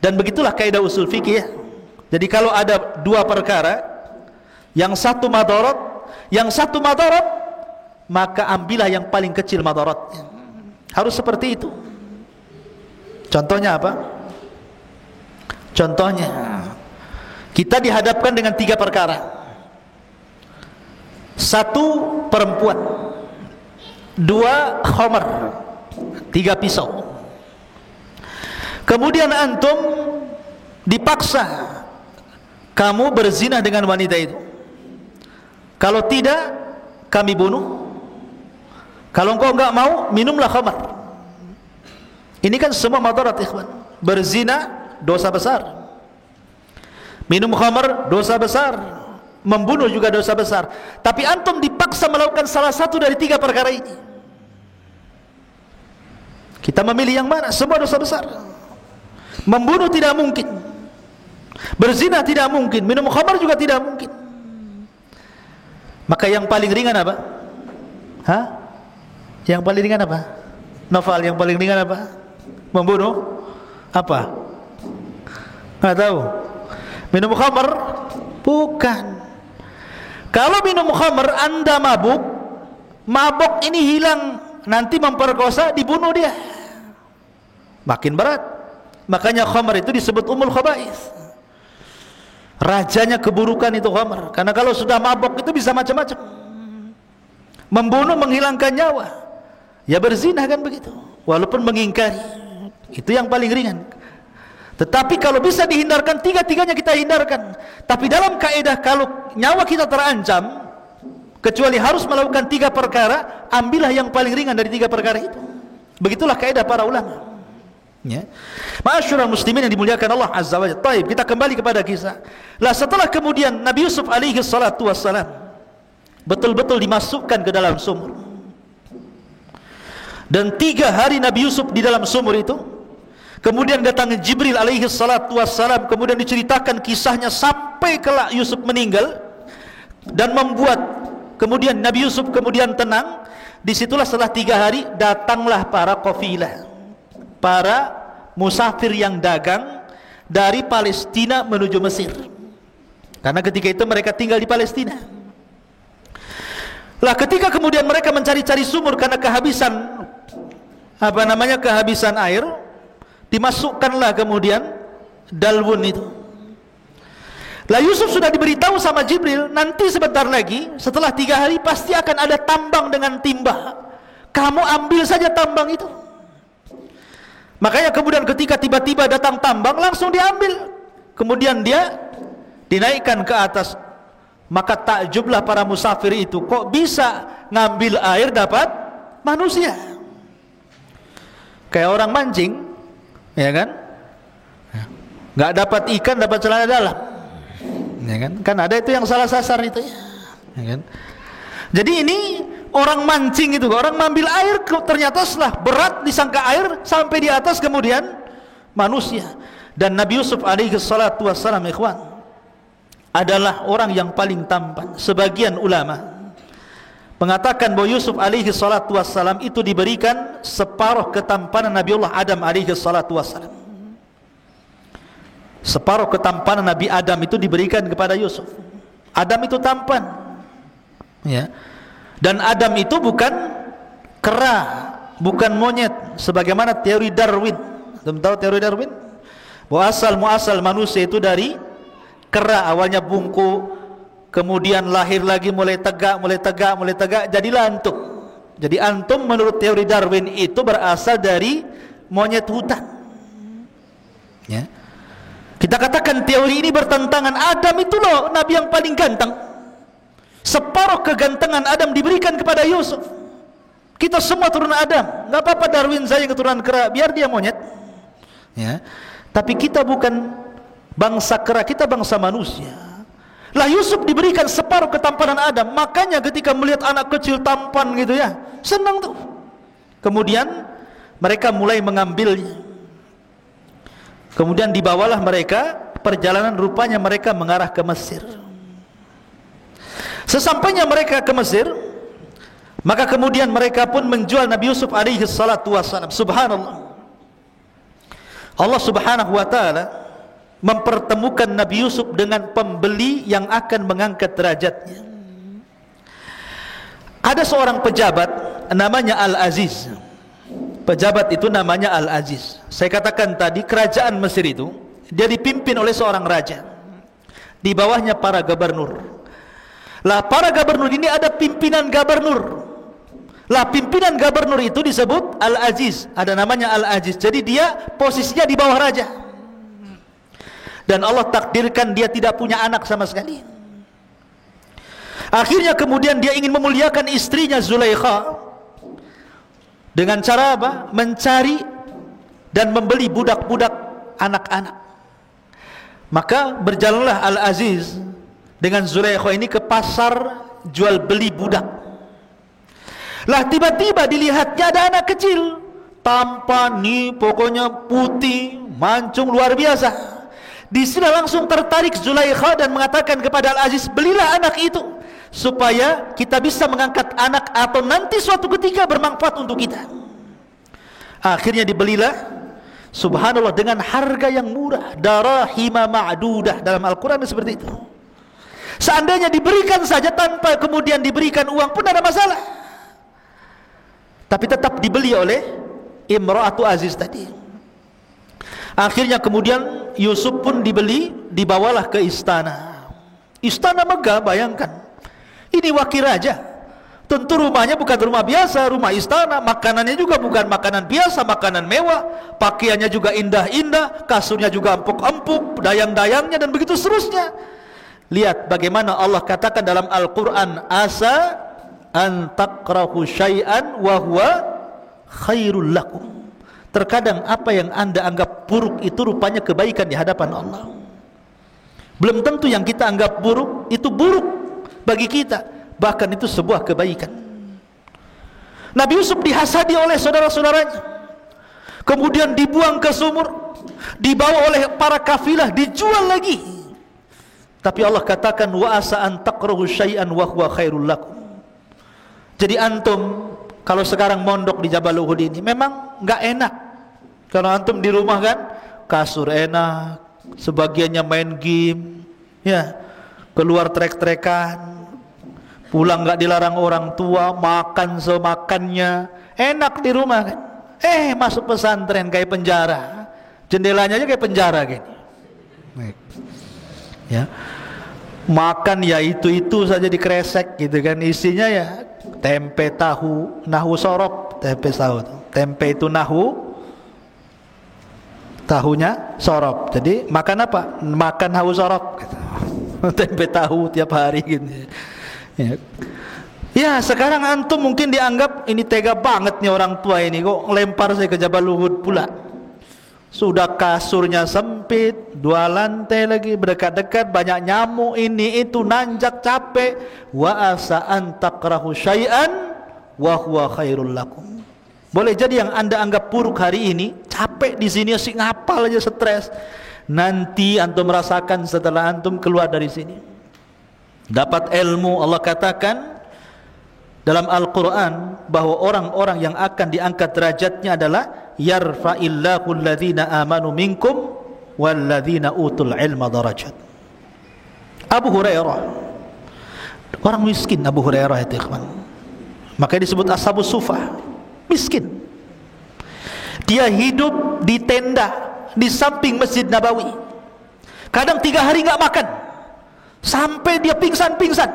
Dan begitulah kaidah usul fikih ya. Jadi kalau ada dua perkara, yang satu madarat, yang satu madarat, maka ambillah yang paling kecil madaratnya. Harus seperti itu. Contohnya apa? Contohnya, kita dihadapkan dengan tiga perkara. Satu, perempuan. Dua, khamar. Tiga, pisau. Kemudian antum dipaksa kamu berzina dengan wanita itu. Kalau tidak, kami bunuh. Kalau engkau enggak mau, minumlah khamar. Ini kan semua madarat, ikhwan. Berzina dosa besar, minum khamar dosa besar, membunuh juga dosa besar. Tapi antum dipaksa melakukan salah satu dari tiga perkara ini. Kita memilih yang mana? Semua dosa besar. Membunuh tidak mungkin, berzina tidak mungkin, minum khamar juga tidak mungkin. Maka yang paling ringan apa? Hah? Yang paling ringan apa? Novel yang paling ringan apa? Membunuh? Apa? Nggak tahu. Minum khamar? Bukan. Kalau minum khamar Anda mabuk, mabuk ini hilang, nanti memperkosa, dibunuh dia, makin berat. Makanya khamar itu disebut umul khaba'is, rajanya keburukan itu khamar. Karena kalau sudah mabuk itu bisa macam-macam, membunuh, menghilangkan nyawa, ya berzina kan begitu, walaupun mengingkari. Itu yang paling ringan. Tetapi kalau bisa dihindarkan, tiga-tiganya kita hindarkan. Tapi dalam kaidah kalau nyawa kita terancam, kecuali harus melakukan tiga perkara, ambillah yang paling ringan dari tiga perkara itu. Begitulah kaidah para ulama ya. Ma'asyiral muslimin yang dimuliakan Allah Azza wa Jalla. Baik, kita kembali kepada kisah. Lah setelah kemudian Nabi Yusuf alaihi salatu wassalam betul-betul dimasukkan ke dalam sumur, dan 3 hari Nabi Yusuf di dalam sumur itu, kemudian datang Jibril alaihi salatu wassalam, kemudian diceritakan kisahnya sampai kelak Yusuf meninggal, dan membuat kemudian Nabi Yusuf kemudian tenang. Disitulah setelah 3 hari datanglah para qafilah, para musafir yang dagang dari Palestina menuju Mesir, karena ketika itu mereka tinggal di Palestina. Lah ketika kemudian mereka mencari-cari sumur karena kehabisan kehabisan air, dimasukkanlah kemudian dalwun itu. Lah Yusuf sudah diberitahu sama Jibril, nanti sebentar lagi setelah 3 hari pasti akan ada tambang dengan timba, kamu ambil saja tambang itu. Makanya kemudian ketika tiba-tiba datang tambang, langsung diambil, kemudian dia dinaikkan ke atas. Maka takjublah para musafir itu, kok bisa ngambil air dapat manusia? Kayak orang mancing, ya kan? Nggak dapat ikan, dapat celana dalam, ya kan? Kan ada itu yang salah sasar itu, ya kan? Jadi ini orang mancing itu, orang mengambil air, ternyata setelah berat disangka air sampai di atas kemudian manusia. Dan Nabi Yusuf alaihi salatu wassalam, ikhwan, adalah orang yang paling tampan. Sebagian ulama mengatakan bahwa Yusuf alaihi salatu wassalam itu diberikan separuh ketampanan Nabiullah Adam alaihi salatu wassalam. Separuh ketampanan Nabi Adam itu diberikan kepada Yusuf. Adam itu tampan, ya. Dan Adam itu bukan kera, bukan monyet, sebagaimana teori Darwin. Kamu tahu teori Darwin? Bahwa asal-muasal manusia itu dari kera, awalnya bungkuk, kemudian lahir lagi mulai tegak, jadilah antum. Jadi antum menurut teori Darwin itu berasal dari monyet hutan, ya. Kita katakan teori ini bertentangan. Adam itu loh nabi yang paling ganteng, separuh kegantengan Adam diberikan kepada Yusuf. Kita semua turunan Adam, nggak apa-apa Darwin saya keturunan kera, biar dia monyet, ya. Tapi kita bukan bangsa kera, kita bangsa manusia. Lah Yusuf diberikan separuh ketampanan Adam, makanya ketika melihat anak kecil tampan gitu ya, senang tuh. Kemudian mereka mulai mengambilnya. Kemudian dibawalah mereka, perjalanan rupanya mereka mengarah ke Mesir. Sesampainya mereka ke Mesir, maka kemudian mereka pun menjual Nabi Yusuf alaihi salatu wassalam. Subhanallah, Allah subhanahu wa ta'ala mempertemukan Nabi Yusuf dengan pembeli yang akan mengangkat derajatnya. Ada seorang pejabat namanya Al-Aziz. Pejabat itu namanya Al-Aziz. Saya katakan tadi, kerajaan Mesir itu dia dipimpin oleh seorang raja, di bawahnya para gubernur. Lah para gubernur ini ada pimpinan gubernur. Lah pimpinan gubernur itu disebut Al-Aziz, ada namanya Al-Aziz. Jadi dia posisinya di bawah raja. Dan Allah takdirkan dia tidak punya anak sama sekali. Akhirnya kemudian dia ingin memuliakan istrinya Zulaikha dengan cara apa? Mencari dan membeli budak-budak anak-anak. Maka berjalanlah Al-Aziz dengan Zulaikha ini ke pasar jual beli budak. Lah tiba-tiba dilihatnya ada anak kecil, tampan nih, pokoknya putih, mancung luar biasa. Di sini langsung tertarik Zulaikha dan mengatakan kepada Al-Aziz, belilah anak itu supaya kita bisa mengangkat anak atau nanti suatu ketika bermanfaat untuk kita. Akhirnya dibelilah, subhanallah, dengan harga yang murah, darahima ma'dudah. Dalam Al-Quran seperti itu. Seandainya diberikan saja tanpa kemudian diberikan uang pun ada masalah, tapi tetap dibeli oleh Imra'atu Aziz tadi. Akhirnya kemudian Yusuf pun dibeli, dibawalah ke istana. Istana megah, bayangkan. Ini wakil raja. Tentu rumahnya bukan rumah biasa, rumah istana. Makanannya juga bukan makanan biasa, makanan mewah. Pakaiannya juga indah-indah, kasurnya juga empuk-empuk, dayang-dayangnya dan begitu seterusnya. Lihat bagaimana Allah katakan dalam Al-Quran, asa an takrahu syai'an wa huwa khairul lakum. Terkadang apa yang anda anggap buruk itu rupanya kebaikan di hadapan Allah. Belum tentu yang kita anggap buruk itu buruk bagi kita, bahkan itu sebuah kebaikan. Nabi Yusuf dihasadi oleh saudara-saudaranya, kemudian dibuang ke sumur, dibawa oleh para kafilah, dijual lagi. Tapi Allah katakan, wa asa an takrahu syai'an wa huwa khairul lakum. Jadi antum kalau sekarang mondok di Jabal Uhud ini memang enggak enak. Kalau antum di rumah kan kasur enak, sebagiannya main game, ya, keluar trek-trekan, pulang enggak dilarang orang tua, makan semakannya, enak di rumah kan. Masuk pesantren kayak penjara, jendelanya aja kayak penjara gini. Ya, makan ya itu saja dikresek gitu kan, isinya ya tempe tahu, nahu sorop, tempe tahu, tempe itu nahu, tahunya sorop. Jadi makan apa? Makan nahu sorop gitu. Tempe tahu tiap hari gitu. Ya sekarang antum mungkin dianggap ini tega banget nih orang tua ini, kok lempar saya ke Jabal Uhud pula. Sudah kasurnya sempit, 2 lantai lagi, berdekat-dekat, banyak nyamuk, ini itu, nanjak, capek. Wa asa an takrahu syai'an wa huwa khairul lakum. Boleh jadi yang anda anggap buruk hari ini, capek di sini, asik ngapal aja, stres. Nanti antum merasakan setelah antum keluar dari sini, dapat ilmu. Allah katakan dalam Al-Quran bahwa orang-orang yang akan diangkat derajatnya adalah yarfa'illahu alladhina amanu minkum walladhina utul ilma darajat. Abu Hurairah, orang miskin Abu Hurairah itu ikhwan, makanya disebut ashabus sufah, miskin. Dia hidup di tenda di samping Masjid Nabawi, kadang 3 hari enggak makan sampai dia pingsan-pingsan,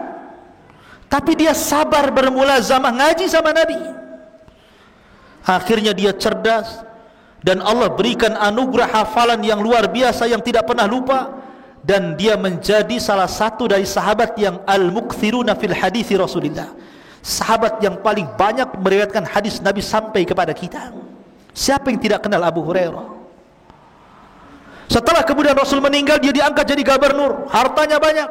tapi dia sabar bermulazamah ngaji sama Nabi. Akhirnya dia cerdas dan Allah berikan anugerah hafalan yang luar biasa yang tidak pernah lupa, dan dia menjadi salah satu dari sahabat yang al-mukthiruna fil hadithi Rasulillah, sahabat yang paling banyak meriwayatkan hadis Nabi sampai kepada kita. Siapa yang tidak kenal Abu Hurairah? Setelah kemudian Rasul meninggal, dia diangkat jadi gubernur, hartanya banyak.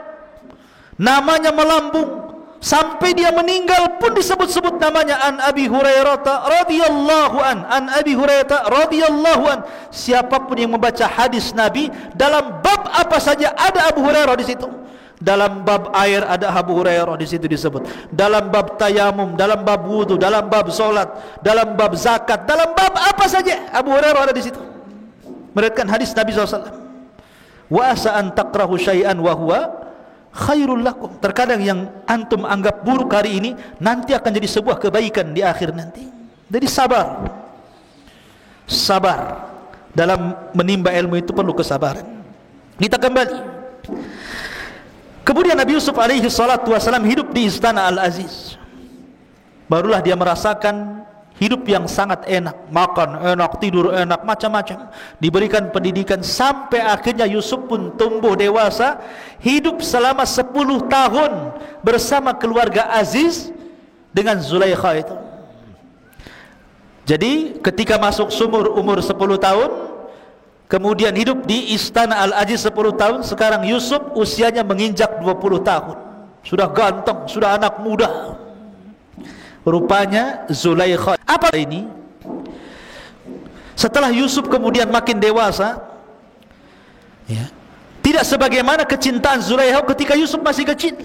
namanya melambung, sampai dia meninggal pun disebut-sebut namanya. An Abi Hurairah radhiyallahu an Abi Hurairah radhiyallahu an. Siapapun yang membaca hadis Nabi dalam bab apa saja ada Abu Hurairah di situ. Dalam bab air ada Abu Hurairah di situ disebut. Dalam bab tayamum, dalam bab wudu, dalam bab solat, dalam bab zakat, dalam bab apa saja Abu Hurairah ada di situ. Meriwayatkan hadis Nabi SAW. Wa asa an takrahu syai'an wa huwa khairul lakum. Terkadang yang antum anggap buruk hari ini nanti akan jadi sebuah kebaikan di akhir nanti. Jadi sabar. Sabar dalam menimba ilmu itu perlu kesabaran. Kita kembali. Kemudian Nabi Yusuf alaihi salatu wasalam hidup di istana Al-Aziz. Barulah dia merasakan hidup yang sangat enak, makan enak, tidur enak, macam-macam. Diberikan pendidikan sampai akhirnya Yusuf pun tumbuh dewasa, hidup selama 10 tahun bersama keluarga Aziz dengan Zulaikha itu. Jadi ketika masuk umur 10 tahun, kemudian hidup di istana Al-Aziz 10 tahun, sekarang Yusuf usianya menginjak 20 tahun. Sudah ganteng, sudah anak muda. Rupanya Zulaikha. Apa ini? Setelah Yusuf kemudian makin dewasa, ya, tidak sebagaimana kecintaan Zulaikha ketika Yusuf masih kecil.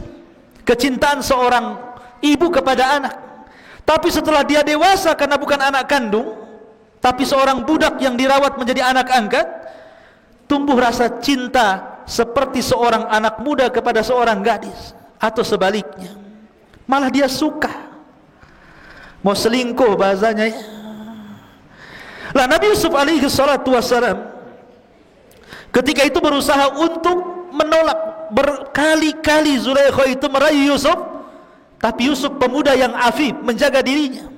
Kecintaan seorang ibu kepada anak. Tapi setelah dia dewasa, karena bukan anak kandung, tapi seorang budak yang dirawat menjadi anak angkat, tumbuh rasa cinta seperti seorang anak muda kepada seorang gadis, atau sebaliknya. Malah dia suka, mau selingkuh bahasanya. Lah Nabi Yusuf alaihi salatu wassalam ketika itu berusaha untuk menolak. Berkali-kali Zulaikha itu merayu Yusuf, tapi Yusuf pemuda yang afif, menjaga dirinya.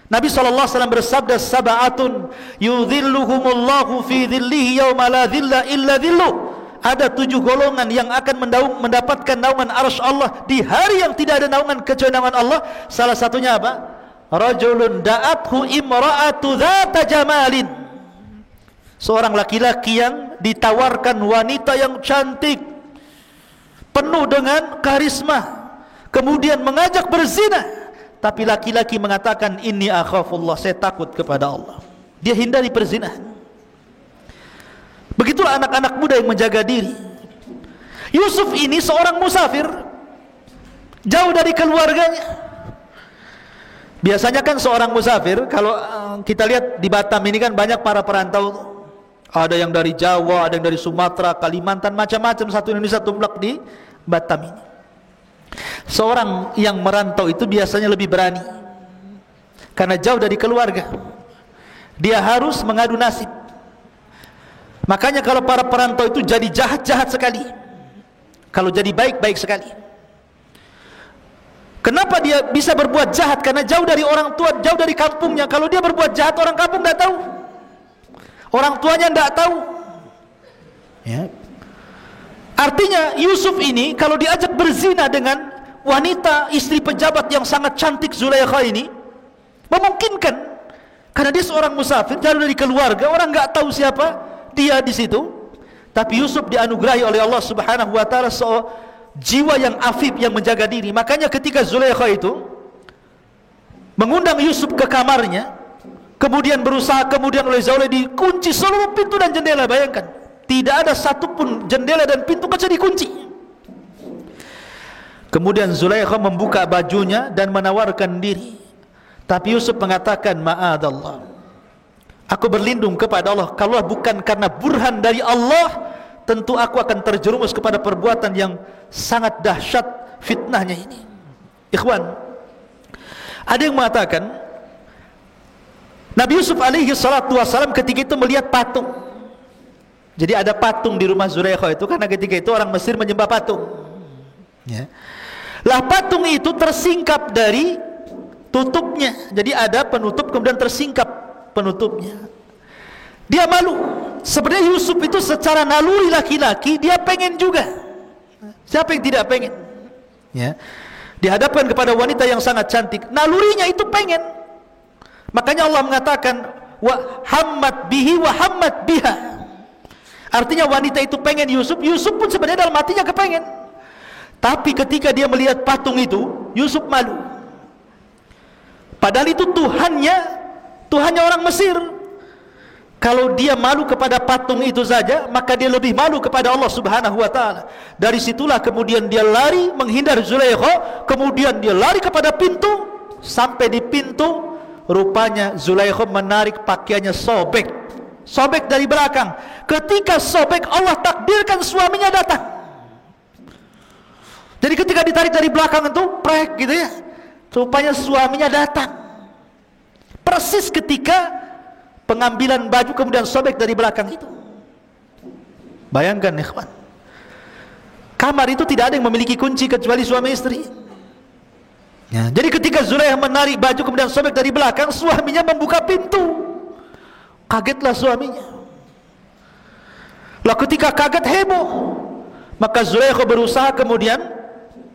Nabi SAW bersabda, sab'atun yudhilluhumullahu fi dhillihi yawma la dhilla illa dhilluh. Ada 7 golongan yang akan mendapatkan naungan arsy Allah di hari yang tidak ada naungan kecuali naungan Allah. Salah satunya apa? Rajulun da'athu imra'atu dhata jamalin. Seorang laki-laki yang ditawarkan wanita yang cantik, penuh dengan karisma, kemudian mengajak berzina, tapi laki-laki mengatakan, inni akhafullah, saya takut kepada Allah. Dia hindari perzinahan. Begitulah anak-anak muda yang menjaga diri. Yusuf ini seorang musafir, jauh dari keluarganya. Biasanya kan seorang musafir, kalau kita lihat di Batam ini kan banyak para perantau. Ada yang dari Jawa, ada yang dari Sumatera, Kalimantan, macam-macam, satu Indonesia tumplak di Batam ini. Seorang yang merantau itu biasanya lebih berani, karena jauh dari keluarga. Dia harus mengadu nasib. Makanya kalau para perantau itu jadi jahat-jahat sekali, kalau jadi baik-baik sekali. Kenapa dia bisa berbuat jahat? Karena jauh dari orang tua, jauh dari kampungnya. Kalau dia berbuat jahat, orang kampung tidak tahu, orang tuanya tidak tahu, ya. Artinya Yusuf ini kalau diajak berzina dengan wanita istri pejabat yang sangat cantik Zulaikha ini, memungkinkan, karena dia seorang musafir, jauh dari keluarga, orang nggak tahu siapa dia di situ. Tapi Yusuf dianugerahi oleh Allah Subhanahu wa taala jiwa yang afif, yang menjaga diri. Makanya ketika Zulaikha itu mengundang Yusuf ke kamarnya, kemudian berusaha, kemudian oleh Zulaikha dikunci seluruh pintu dan jendela. Bayangkan, tidak ada satupun jendela dan pintu kecuali dikunci. Kemudian Zulaikha membuka bajunya dan menawarkan diri, tapi Yusuf mengatakan, ma'adallah, aku berlindung kepada Allah. Kalau bukan karena burhan dari Allah, tentu aku akan terjerumus kepada perbuatan yang sangat dahsyat fitnahnya ini. Ikhwan, ada yang mengatakan Nabi Yusuf alaihi salatu wassalam ketika itu melihat patung. Jadi ada patung di rumah Zulaikha itu, karena ketika itu orang Mesir menyembah patung, ya. Lah patung itu tersingkap dari tutupnya. Jadi ada penutup, kemudian tersingkap penutupnya. Dia malu. Sebenarnya Yusuf itu secara naluri laki-laki, dia pengen juga. Siapa yang tidak pengen? Ya. Dihadapkan kepada wanita yang sangat cantik, nalurinya itu pengen. Makanya Allah mengatakan, wa hammat bihi wa hammat biha. Artinya wanita itu pengen Yusuf, Yusuf pun sebenarnya dalam hatinya kepengen. Tapi ketika dia melihat patung itu, Yusuf malu. Padahal itu Tuhannya orang Mesir. Kalau dia malu kepada patung itu saja, maka dia lebih malu kepada Allah Subhanahu wa ta'ala. Dari situlah kemudian dia lari menghindar Zulaikha, kemudian dia lari kepada pintu. Sampai di pintu, rupanya Zulaikha menarik pakaiannya, sobek dari belakang. Ketika sobek, Allah takdirkan suaminya datang. Jadi ketika ditarik dari belakang itu, prek gitu ya, rupanya suaminya datang. Persis ketika pengambilan baju kemudian sobek dari belakang itu. Bayangkan ikhwan, kamar itu tidak ada yang memiliki kunci kecuali suami istri ya. Jadi ketika Zulaikha menarik baju kemudian sobek dari belakang, suaminya membuka pintu. Kagetlah suaminya. Lah ketika kaget, heboh. Maka Zulaikha berusaha kemudian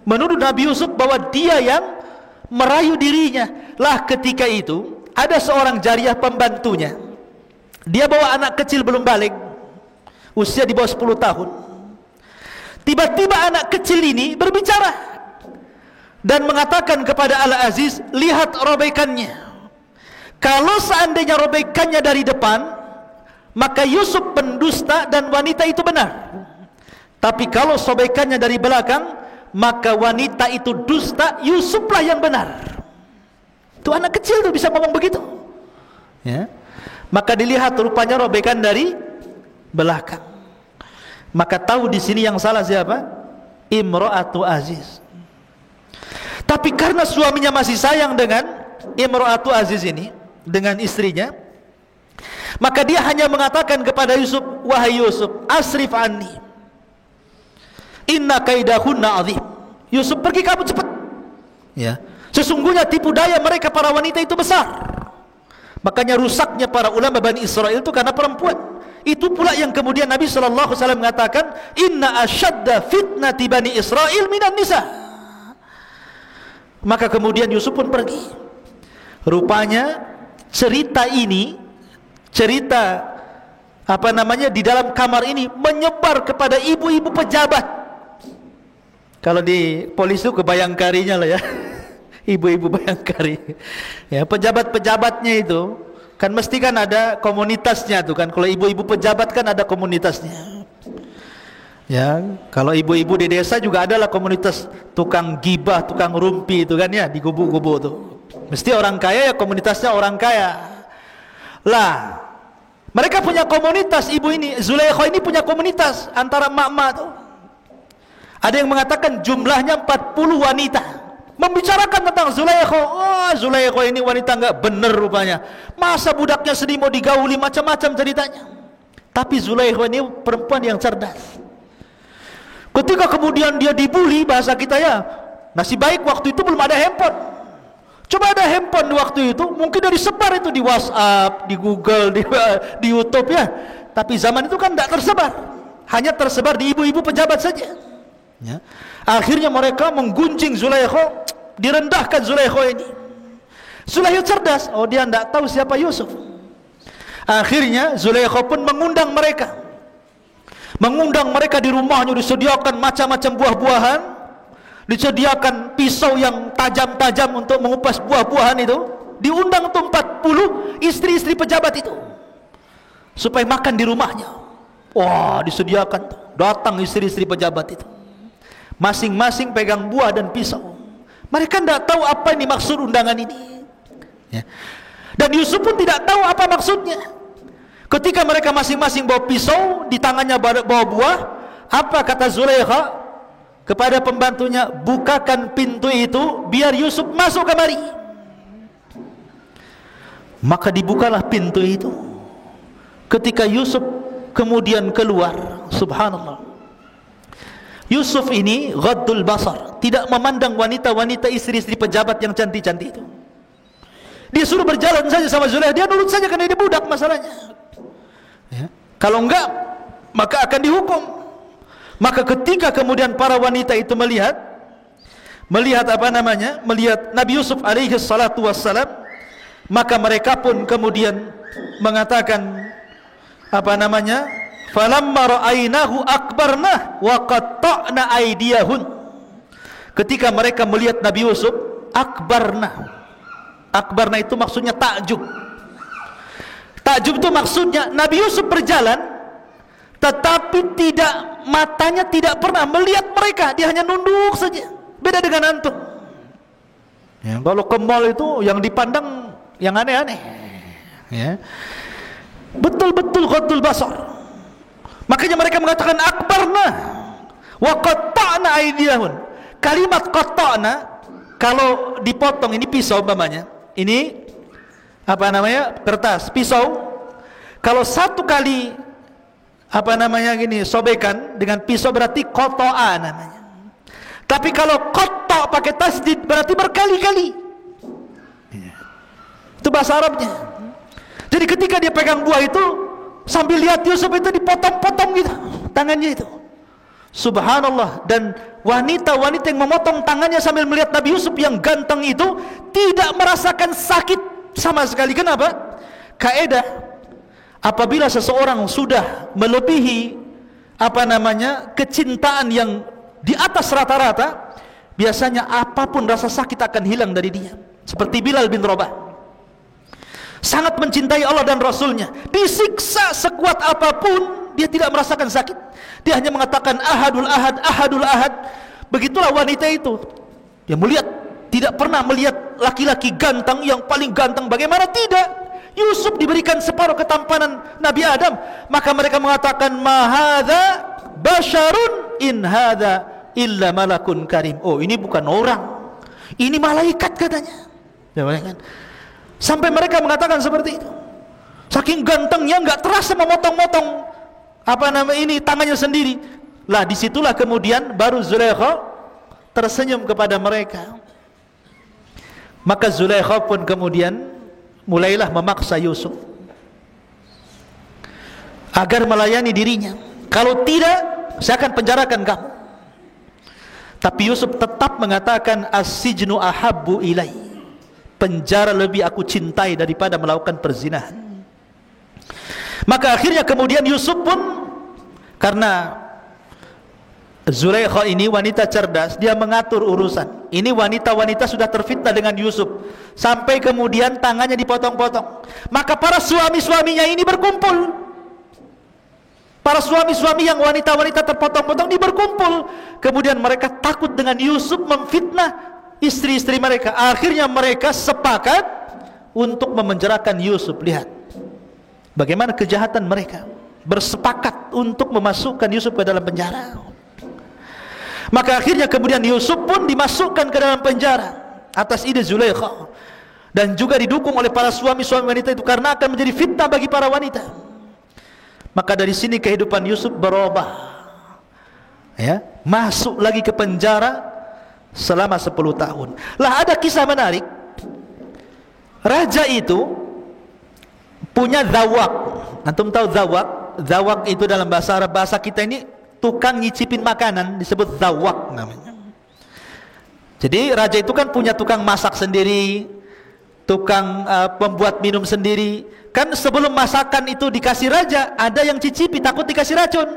menuduh Nabi Yusuf bahwa dia yang merayu dirinya. Lah ketika itu ada seorang jariyah pembantunya. Dia bawa anak kecil belum balik, usia di bawah 10 tahun. Tiba-tiba anak kecil ini berbicara dan mengatakan kepada Al-Aziz, lihat robekannya. Kalau seandainya robekannya dari depan, maka Yusuf pendusta dan wanita itu benar. Tapi kalau sobekannya dari belakang, maka wanita itu dusta, Yusuflah yang benar. Itu anak kecil tuh bisa ngomong begitu ya. Maka dilihat rupanya robekan dari belakang. Maka tahu di sini yang salah siapa? Imra'atu Aziz. Tapi karena suaminya masih sayang dengan Imra'atu Aziz ini, dengan istrinya, maka dia hanya mengatakan kepada Yusuf, wahai Yusuf, asrif anni, inna kaidahunna azim. Yusuf, pergi kamu cepat ya. Sesungguhnya tipu daya mereka para wanita itu besar. Makanya rusaknya para ulama Bani Israel itu karena perempuan. Itu pula yang kemudian Nabi SAW mengatakan, inna asyadda fitnati Bani Israel minan nisa. Maka kemudian Yusuf pun pergi. Rupanya cerita ini, cerita di dalam kamar ini menyebar kepada ibu-ibu pejabat. Kalau di polisi itu kebayangkarinya lah ya. Ibu-ibu Bayangkari ya, pejabat-pejabatnya itu kan mesti kan ada komunitasnya tuh kan. Kalau ibu-ibu pejabat kan ada komunitasnya ya. Kalau ibu-ibu di desa juga adalah komunitas tukang gibah, tukang rumpi itu kan ya, di gubuk-gubuk tuh. Mesti orang kaya ya komunitasnya orang kaya lah. Mereka punya komunitas. Ibu ini, Zulaikha ini punya komunitas antara mak-mak tuh. Ada yang mengatakan jumlahnya 40 wanita membicarakan tentang Zulaikha. Oh, Zulaikha ini wanita enggak benar rupanya. Masa budaknya sedih mau digauli, macam-macam ceritanya. Tapi Zulaikha ini perempuan yang cerdas. Ketika kemudian dia dibully, bahasa kita ya, nasib baik waktu itu belum ada handphone. Coba ada handphone di waktu itu, mungkin dari disebar itu di WhatsApp, di Google, di YouTube ya. Tapi zaman itu kan tidak tersebar, hanya tersebar di ibu-ibu pejabat saja ya. Akhirnya mereka menggunjing Zulaikha, direndahkan Zulaikha ini. Zulaikha cerdas, oh dia tidak tahu siapa Yusuf. Akhirnya Zulaikha pun mengundang mereka di rumahnya, disediakan macam-macam buah-buahan, disediakan pisau yang tajam-tajam untuk mengupas buah-buahan itu. Diundang tuh 40 istri-istri pejabat itu supaya makan di rumahnya. Wah, disediakan tuh. Datang istri-istri pejabat itu, masing-masing pegang buah dan pisau. Mereka tidak tahu apa ini maksud undangan ini ya. Dan Yusuf pun tidak tahu apa maksudnya. Ketika mereka masing-masing bawa pisau, di tangannya bawa buah, apa kata Zulaikha kepada pembantunya? Bukakan pintu itu biar Yusuf masuk kemari. Maka dibukalah pintu itu. Ketika Yusuf kemudian keluar, subhanallah, Yusuf ini ghaddul basar, tidak memandang wanita-wanita istri-istri pejabat yang cantik-cantik itu. Dia suruh berjalan saja sama Zulaikha, dia nurut saja karena dia budak masalahnya ya. Kalau enggak maka akan dihukum. Maka ketika kemudian para wanita itu melihat Nabi Yusuf alaihi salatu wassalam, maka mereka pun kemudian mengatakan falamma ra'ainahu akbarna wa qatta'na aydiyahun. ketika mereka melihat Nabi Yusuf, akbarna itu maksudnya takjub. Takjub itu maksudnya Nabi Yusuf berjalan, tetapi matanya tidak pernah melihat mereka, dia hanya nunduk saja. Beda dengan antum. Ya, kalau ke mall itu yang dipandang yang aneh-aneh. Ya. Betul-betul ghaddul basar. Makanya mereka mengatakan akbarna wa qatta'na aydiyahun. Kalimat qatta'na kalau dipotong, ini pisau umpamanya. Ini kertas, pisau. Kalau satu kali sobekan dengan pisau berarti qata'a namanya. Tapi kalau qatta' pakai tasdid berarti berkali-kali. Itu bahasa Arabnya. Jadi ketika dia pegang buah itu, sambil lihat Yusuf itu dipotong-potong gitu tangannya itu. Subhanallah. Dan wanita-wanita yang memotong tangannya sambil melihat Nabi Yusuf yang ganteng itu tidak merasakan sakit sama sekali. Kenapa? Kaidah, apabila seseorang sudah melebihi kecintaan yang di atas rata-rata, biasanya apapun rasa sakit akan hilang dari dia. Seperti Bilal bin Rabah, sangat mencintai Allah dan Rasulnya, disiksa sekuat apapun dia tidak merasakan sakit. Dia hanya mengatakan ahadul ahad, ahadul ahad. Begitulah wanita itu. Dia melihat, tidak pernah melihat laki-laki ganteng yang paling ganteng. Bagaimana tidak? Yusuf diberikan separuh ketampanan Nabi Adam, maka mereka mengatakan ma hadza basyarun in hadza illa malakun karim. Oh, ini bukan orang, ini malaikat katanya. Ya, kan? Sampai mereka mengatakan seperti itu. Saking gantengnya nggak terasa memotong-motong tangannya sendiri. Lah disitulah kemudian baru Zulaikha tersenyum kepada mereka. Maka Zulaikha pun kemudian mulailah memaksa Yusuf agar melayani dirinya. Kalau tidak, saya akan penjarakan kamu. Tapi Yusuf tetap mengatakan as-sijnu ahabbu ilai. Penjara lebih aku cintai daripada melakukan perzinahan. Maka akhirnya kemudian Yusuf pun, karena Zulaikha ini wanita cerdas, dia mengatur urusan. Ini wanita-wanita sudah terfitnah dengan Yusuf, sampai kemudian tangannya dipotong-potong. Maka para suami-suaminya ini berkumpul. Para suami-suami yang wanita-wanita terpotong-potong ini berkumpul. Kemudian mereka takut dengan Yusuf memfitnah istri-istri mereka. Akhirnya mereka sepakat untuk memenjarakan Yusuf. Lihat bagaimana kejahatan mereka. Bersepakat untuk memasukkan Yusuf ke dalam penjara. Maka akhirnya kemudian Yusuf pun dimasukkan ke dalam penjara atas ide Zulaikha, dan juga didukung oleh para suami-suami wanita itu, karena akan menjadi fitnah bagi para wanita. Maka dari sini kehidupan Yusuf berubah, ya, masuk lagi ke penjara selama 10 tahun. Lah ada kisah menarik. Raja itu punya zawak. Antum tahu zawak? Zawak itu dalam bahasa Arab, bahasa kita ini tukang nyicipin makanan, disebut zawak namanya. Jadi raja itu kan punya tukang masak sendiri, tukang pembuat minum sendiri. Kan sebelum masakan itu dikasih raja, ada yang cicipi, takut dikasih racun.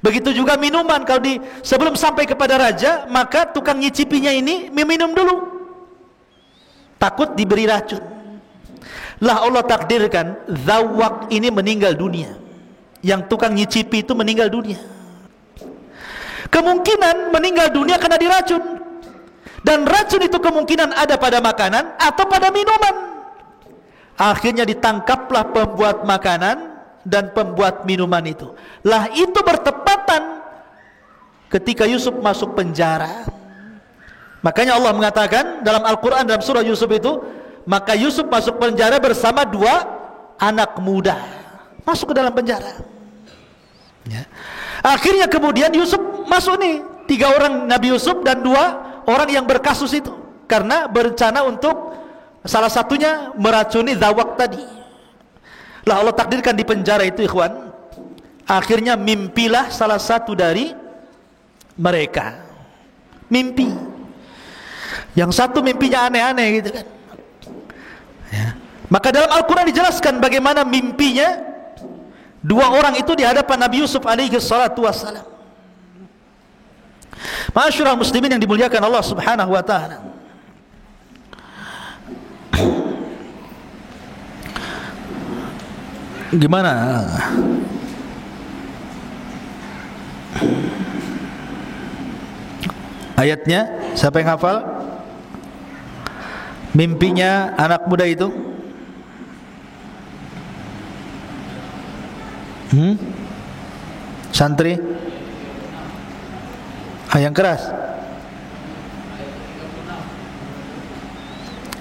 Begitu juga minuman, kalau sebelum sampai kepada raja, maka tukang nyicipinya ini meminum dulu, takut diberi racun. Lah Allah takdirkan zawak ini meninggal dunia. Yang tukang nyicipi itu meninggal dunia. Kemungkinan meninggal dunia karena diracun. Dan racun itu kemungkinan ada pada makanan atau pada minuman. Akhirnya ditangkaplah pembuat makanan dan pembuat minuman itu. Lah itu bertepatan ketika Yusuf masuk penjara. Makanya Allah mengatakan dalam Al-Quran, dalam surah Yusuf itu, maka Yusuf masuk penjara bersama 2 anak muda. Masuk ke dalam penjara, ya. Akhirnya kemudian Yusuf masuk nih, 3 orang Nabi Yusuf dan 2 orang yang berkasus itu, karena berencana untuk salah satunya meracuni zawak tadi. Lah Allah takdirkan di penjara itu, ikhwan, akhirnya mimpilah salah satu dari mereka. Mimpi. Yang satu mimpinya aneh-aneh gitu kan, ya. Maka dalam Al-Quran dijelaskan bagaimana mimpinya 2 orang itu di hadapan Nabi Yusuf alaihi salatu wassalam. Ma'asyiral muslimin yang dimuliakan Allah Subhanahu wa taala. Gimana? Ayatnya siapa yang hafal? Mimpinya anak muda itu? Santri? Yang keras.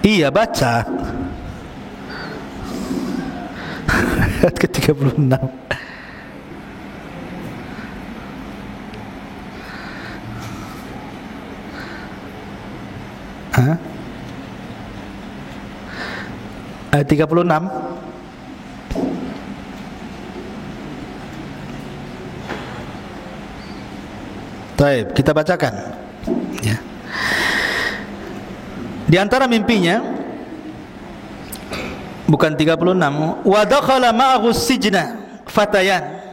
Iya, baca. Ayat ke-36. Ayat 36. Baik, kita bacakan ya. Di antara mimpinya bukan 36, wa dakhala ma'ahu sijna fatayan,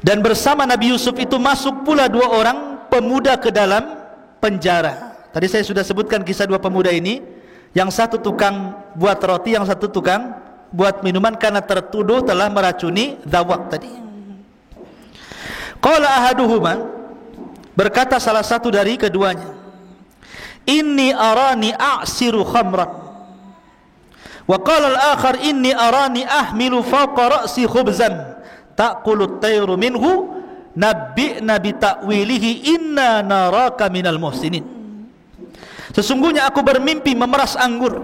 dan bersama Nabi Yusuf itu masuk pula dua orang pemuda ke dalam penjara. Tadi saya sudah sebutkan kisah dua pemuda ini, yang satu tukang buat roti, yang satu tukang buat minuman karena tertuduh telah meracuni Dhawaq tadi. Qala ahaduhuma, berkata salah satu dari keduanya, inni arani a'siru khamran, wa qala al-akhar inni arani ahmilu fawqa ra'si khubzan ta'kulu at-tayru minhu nabbi'na bi ta'wilihi inna naraka minal muhsinin. Sesungguhnya aku bermimpi memeras anggur,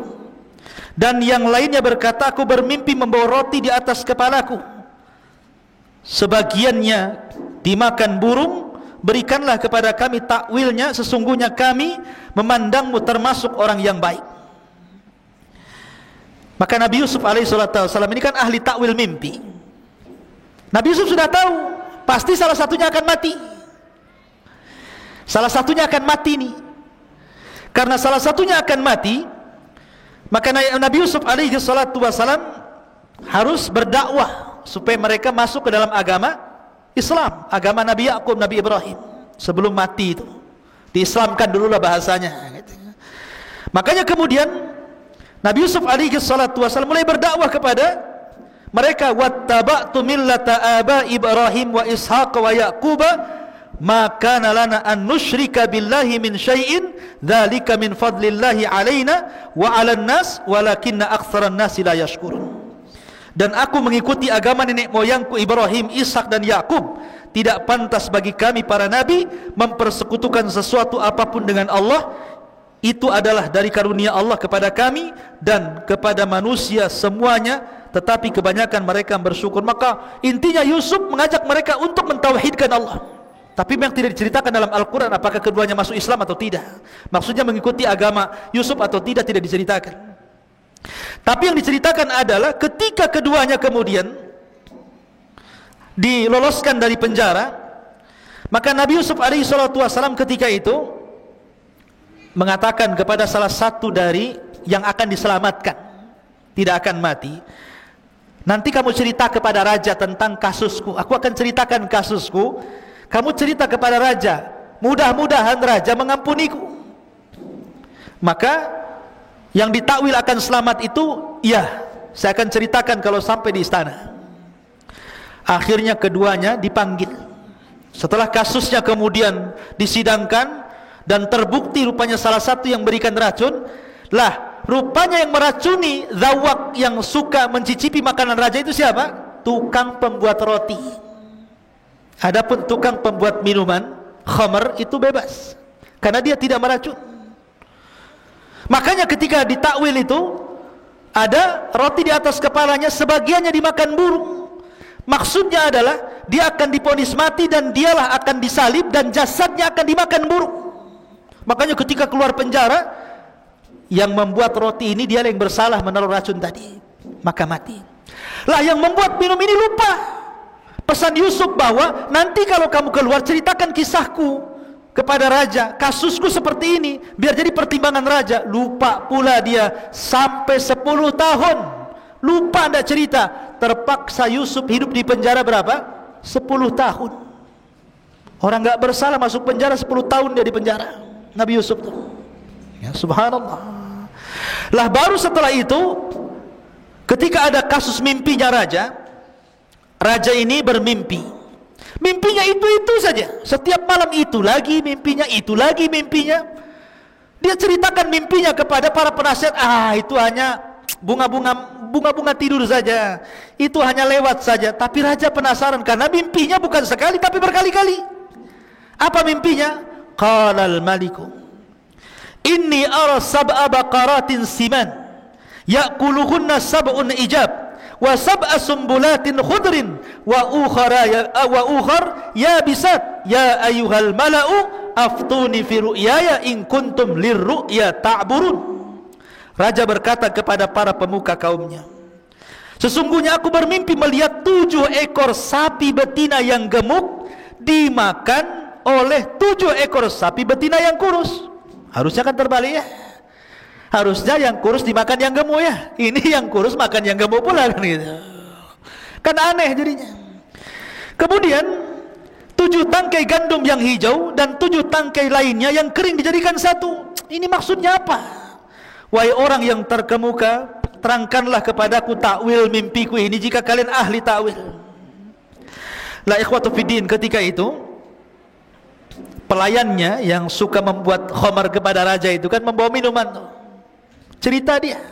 dan yang lainnya berkata aku bermimpi membawa roti di atas kepalaku, sebagiannya dimakan burung, berikanlah kepada kami takwilnya, sesungguhnya kami memandangmu termasuk orang yang baik. Maka Nabi Yusuf alaihissalam ini kan ahli takwil mimpi. Nabi Yusuf sudah tahu pasti salah satunya akan mati. Salah satunya akan mati nih. Karena salah satunya akan mati, maka Nabi Yusuf alaihissalam harus berdakwah supaya mereka masuk ke dalam agama Islam, agama Nabi Yakub, Nabi Ibrahim. Sebelum mati itu diislamkan dululah bahasanya. Makanya kemudian Nabi Yusuf alaihissalam mulai berdakwah kepada mereka, wattaba'tu millata aba Ibrahim wa Ishaq wa Yaquba ma kana lana an nusyrika billahi min syai'in dzalika min fadlillahi alaina wa 'alan nas walakinna aktsaran nasi la yashkurun. Dan aku mengikuti agama nenek moyangku Ibrahim, Ishak dan Yakub. Tidak pantas bagi kami para nabi mempersekutukan sesuatu apapun dengan Allah. Itu adalah dari karunia Allah kepada kami dan kepada manusia semuanya, tetapi kebanyakan mereka bersyukur. Maka intinya Yusuf mengajak mereka untuk mentauhidkan Allah. Tapi memang tidak diceritakan dalam Al-Quran apakah keduanya masuk Islam atau tidak. Maksudnya mengikuti agama Yusuf atau tidak diceritakan. Tapi yang diceritakan adalah ketika keduanya kemudian diloloskan dari penjara, maka Nabi Yusuf alaihissalam ketika itu mengatakan kepada salah satu dari yang akan diselamatkan, tidak akan mati, nanti kamu cerita kepada raja tentang kasusku, aku akan ceritakan kasusku, kamu cerita kepada raja, mudah-mudahan raja mengampuniku. Maka yang ditakwil akan selamat itu, ya, saya akan ceritakan kalau sampai di istana. Akhirnya keduanya dipanggil. Setelah kasusnya kemudian disidangkan dan terbukti rupanya salah satu yang berikan racun, lah rupanya yang meracuni Dhawaq yang suka mencicipi makanan raja itu siapa? Tukang pembuat roti. Adapun tukang pembuat minuman khamr itu bebas karena dia tidak meracun. Makanya ketika ditakwil itu ada roti di atas kepalanya, sebagiannya dimakan burung. Maksudnya adalah dia akan diponis mati dan dialah akan disalib dan jasadnya akan dimakan burung. Makanya ketika keluar penjara, yang membuat roti ini dia yang bersalah menaruh racun tadi, maka mati. Lah yang membuat minum ini lupa pesan Yusuf bahwa nanti kalau kamu keluar ceritakan kisahku kepada raja, kasusku seperti ini, biar jadi pertimbangan raja. Lupa pula dia sampai 10 tahun, lupa anda cerita. Terpaksa Yusuf hidup di penjara berapa? 10 tahun. Orang nggak bersalah masuk penjara 10 tahun dia di penjara. Nabi Yusuf tuh. Ya, subhanallah. Lah baru setelah itu, ketika ada kasus mimpinya raja, raja ini bermimpi. Mimpinya itu saja. Setiap malam itu lagi mimpinya, itu lagi mimpinya. Dia ceritakan mimpinya kepada para penasihat. Itu hanya bunga-bunga tidur saja. Itu hanya lewat saja. Tapi raja penasaran karena mimpinya bukan sekali tapi berkali-kali. Apa mimpinya? Qalal maliku, inni ara sab'a baqaratin siman ya'kuluhunna sab'un ijab wa sab'a sumbulatin khudrin wa ukhar yabisat ya ayyuhal mala'u aftuni fi ru'yaya in kuntum lirru'ya ta'burun. Raja berkata kepada para pemuka kaumnya, sesungguhnya aku bermimpi melihat 7 ekor sapi betina yang gemuk dimakan oleh 7 ekor sapi betina yang kurus. Harusnya kan terbalik ya. Harusnya yang kurus dimakan yang gemuk ya. Ini yang kurus makan yang gemuk pula kan gitu. Kan aneh jadinya. Kemudian 7 tangkai gandum yang hijau dan 7 tangkai lainnya yang kering dijadikan satu. Ini maksudnya apa? Wahai orang yang terkemuka, terangkanlah kepadaku takwil mimpiku ini jika kalian ahli takwil. La ikhwatu fiddin, ketika itu pelayannya yang suka membuat khamar kepada raja itu kan membawa minuman tuh. Cerita dia.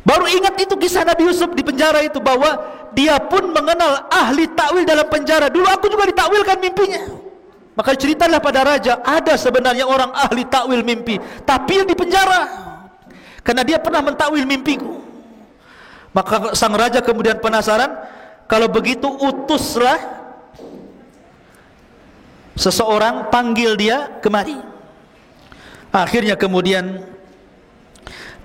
Baru ingat itu kisah Nabi Yusuf di penjara itu, bahwa dia pun mengenal ahli takwil dalam penjara. Dulu aku juga ditakwilkan mimpinya. Maka ceritalah pada raja, ada sebenarnya orang ahli takwil mimpi, tapi di penjara karena dia pernah mentakwil mimpiku. Maka sang raja kemudian penasaran. Kalau begitu utuslah seseorang, panggil dia kemari. Akhirnya kemudian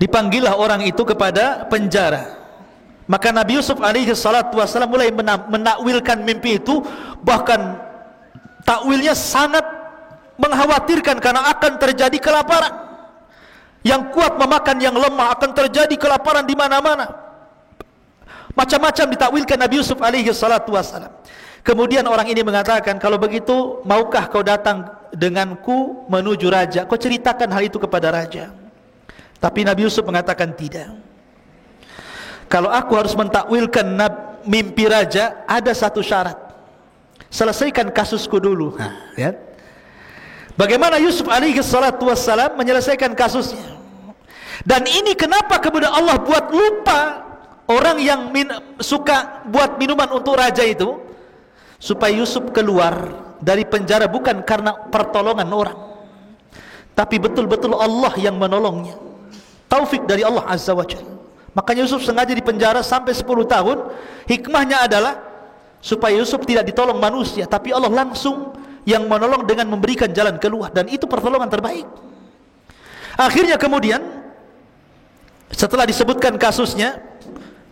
dipanggillah orang itu kepada penjara. Maka Nabi Yusuf alaihi salatu wasallam mulai menakwilkan mimpi itu. Bahkan takwilnya sangat mengkhawatirkan karena akan terjadi kelaparan. Yang kuat memakan yang lemah, akan terjadi kelaparan di mana-mana. Macam-macam ditakwilkan Nabi Yusuf alaihi salatu wasallam. Kemudian orang ini mengatakan, kalau begitu maukah kau datang denganku menuju raja? Kau ceritakan hal itu kepada raja. Tapi Nabi Yusuf mengatakan tidak. Kalau aku harus mentakwilkan mimpi raja, ada satu syarat. Selesaikan kasusku dulu. Ya. Bagaimana Yusuf alaihi salatu wassalam menyelesaikan kasusnya. Dan ini kenapa kemudian Allah buat lupa orang yang suka buat minuman untuk raja itu, supaya Yusuf keluar dari penjara bukan karena pertolongan orang, tapi betul-betul Allah yang menolongnya. Taufik dari Allah Azza wa Jalla. Makanya Yusuf sengaja di penjara sampai 10 tahun. Hikmahnya adalah supaya Yusuf tidak ditolong manusia, tapi Allah langsung yang menolong dengan memberikan jalan keluar. Dan itu pertolongan terbaik. Akhirnya kemudian setelah disebutkan kasusnya,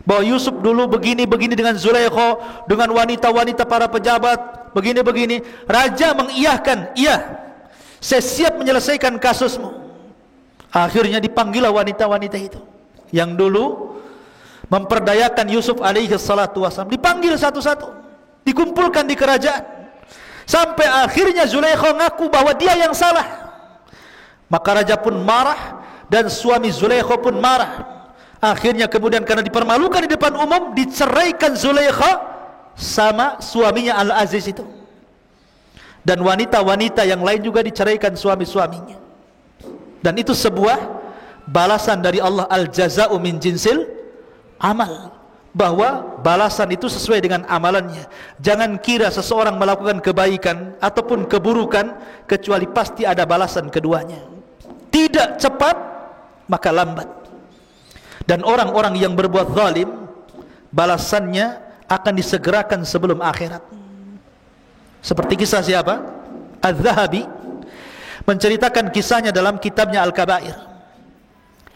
bahwa Yusuf dulu begini-begini dengan Zulaikha, dengan wanita-wanita para pejabat, begini-begini. Raja mengiyahkan, iya, saya siap menyelesaikan kasusmu. Akhirnya dipanggillah wanita-wanita itu yang dulu memperdayakan Yusuf alaihi salatu wassalam. Dipanggil satu-satu, dikumpulkan di kerajaan. Sampai akhirnya Zulaikha ngaku bahwa dia yang salah. Maka raja pun marah dan suami Zulaikha pun marah. Akhirnya kemudian karena dipermalukan di depan umum, diceraikan Zulaikha sama suaminya Al-Aziz itu. Dan wanita-wanita yang lain juga diceraikan suami-suaminya. Dan itu sebuah balasan dari Allah, al-jaza'u min jinsil amal, bahwa balasan itu sesuai dengan amalannya. Jangan kira seseorang melakukan kebaikan ataupun keburukan kecuali pasti ada balasan keduanya. Tidak cepat maka lambat. Dan orang-orang yang berbuat zalim, balasannya akan disegerakan sebelum akhirat. Seperti kisah siapa? Az-Zahabi menceritakan kisahnya dalam kitabnya Al-Kabair.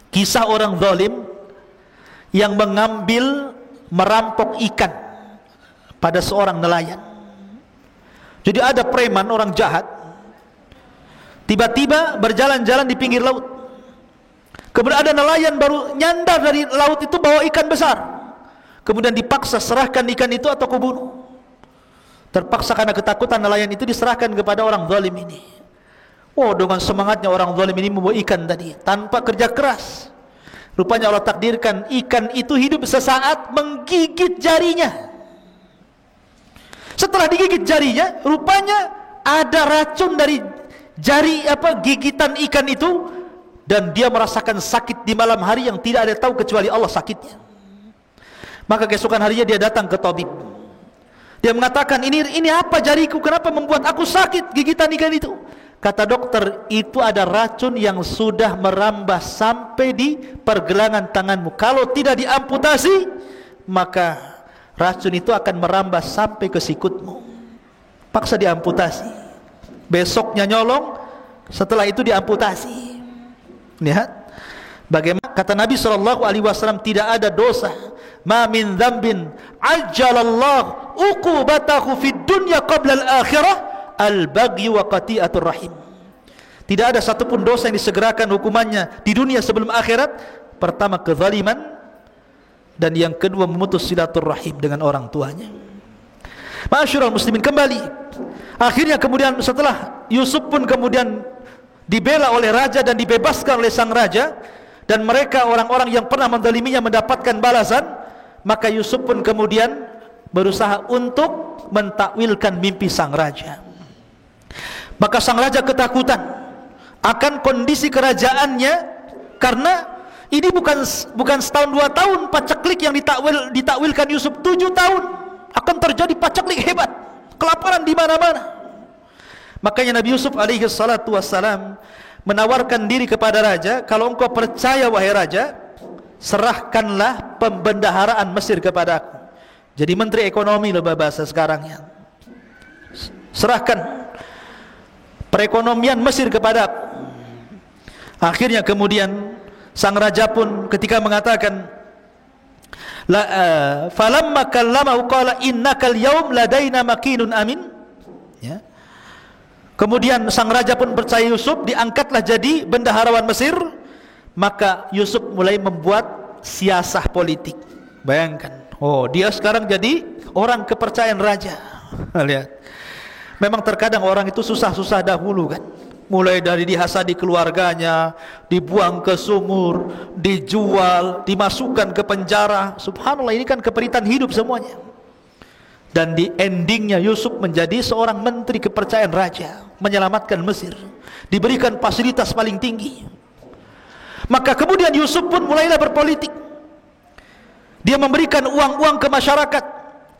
Kisah orang zalim yang merampok ikan pada seorang nelayan. Jadi ada preman, orang jahat, tiba-tiba berjalan-jalan di pinggir laut. Kemudian ada nelayan baru nyandar dari laut itu bawa ikan besar. Kemudian dipaksa serahkan ikan itu atau kubunuh. Terpaksa karena ketakutan nelayan itu diserahkan kepada orang zalim ini. Oh, dengan semangatnya orang zalim ini membawa ikan tadi tanpa kerja keras. Rupanya Allah takdirkan ikan itu hidup sesaat menggigit jarinya. Setelah digigit jarinya, rupanya ada racun dari jari gigitan ikan itu, dan dia merasakan sakit di malam hari yang tidak ada tahu kecuali Allah sakitnya. Maka keesokan harinya dia datang ke tabib. Dia mengatakan, ini apa jariku, kenapa membuat aku sakit gigitan ikan itu? Kata dokter, itu ada racun yang sudah merambah sampai di pergelangan tanganmu. Kalau tidak diamputasi, maka racun itu akan merambah sampai ke sikutmu. Paksa diamputasi. Besoknya nyolong, setelah itu diamputasi. Lihat bagaimana kata Nabi SAW, tidak ada dosa, ma min dzambin ajjalallahu uqubatahu fid dunya qabla al-akhirah al-baghy wa qati'atur rahim. Tidak ada satupun dosa yang disegerakan hukumannya di dunia sebelum akhirat. Pertama kezaliman, dan yang kedua memutus silaturahim dengan orang tuanya. Ma'asyiral muslimin, kembali akhirnya kemudian setelah Yusuf pun kemudian dibela oleh raja dan dibebaskan oleh sang raja, dan mereka orang-orang yang pernah menzaliminya mendapatkan balasan, maka Yusuf pun kemudian berusaha untuk mentakwilkan mimpi sang raja. Maka sang raja ketakutan akan kondisi kerajaannya, karena ini bukan setahun 2 tahun paceklik yang ditakwilkan Yusuf, 7 tahun akan terjadi paceklik hebat, kelaparan di mana-mana. Makanya Nabi Yusuf alaihi salatu wassalam menawarkan diri kepada raja, kalau engkau percaya wahai raja, serahkanlah pembendaharaan Mesir kepada aku. Jadi menteri ekonomi loh bahasa sekarangnya. Serahkan perekonomian Mesir kepada aku. Akhirnya kemudian sang raja pun ketika mengatakan falamma kallamahu qala innakal yaum ladaina makinun amin, ya. Kemudian sang raja pun percaya Yusuf, diangkatlah jadi bendaharawan Mesir. Maka Yusuf mulai membuat siasah politik. Bayangkan, oh dia sekarang jadi orang kepercayaan raja. Lihat, memang terkadang orang itu susah-susah dahulu kan. Mulai dari dihasadi keluarganya, dibuang ke sumur, dijual, dimasukkan ke penjara. Subhanallah, ini kan keperitan hidup semuanya. Dan di endingnya Yusuf menjadi seorang menteri kepercayaan raja, menyelamatkan Mesir, diberikan fasilitas paling tinggi. Maka kemudian Yusuf pun mulailah berpolitik. Dia memberikan uang-uang ke masyarakat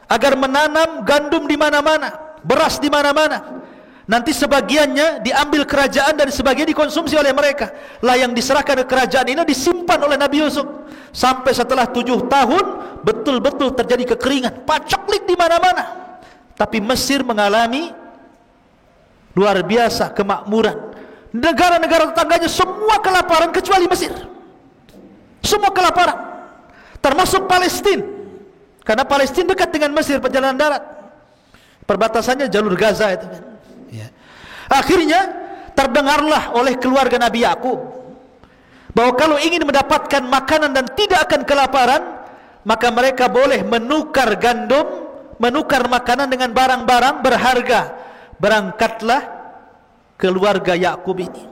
agar menanam gandum di mana-mana, beras di mana-mana. Nanti sebagiannya diambil kerajaan dan sebagian dikonsumsi oleh mereka. Lah yang diserahkan ke kerajaan ini disimpan oleh Nabi Yusuf. Sampai setelah 7 tahun betul-betul terjadi kekeringan, paceklik di mana-mana. Tapi Mesir mengalami luar biasa kemakmuran. Negara-negara tetangganya semua kelaparan kecuali Mesir. Semua kelaparan, termasuk Palestina. Karena Palestina dekat dengan Mesir, perjalanan darat. Perbatasannya jalur Gaza itu kan. Ya. Akhirnya terdengarlah oleh keluarga Nabi Yakub bahwa kalau ingin mendapatkan makanan dan tidak akan kelaparan, maka mereka boleh menukar gandum, menukar makanan dengan barang-barang berharga. Berangkatlah keluarga Yakub ini.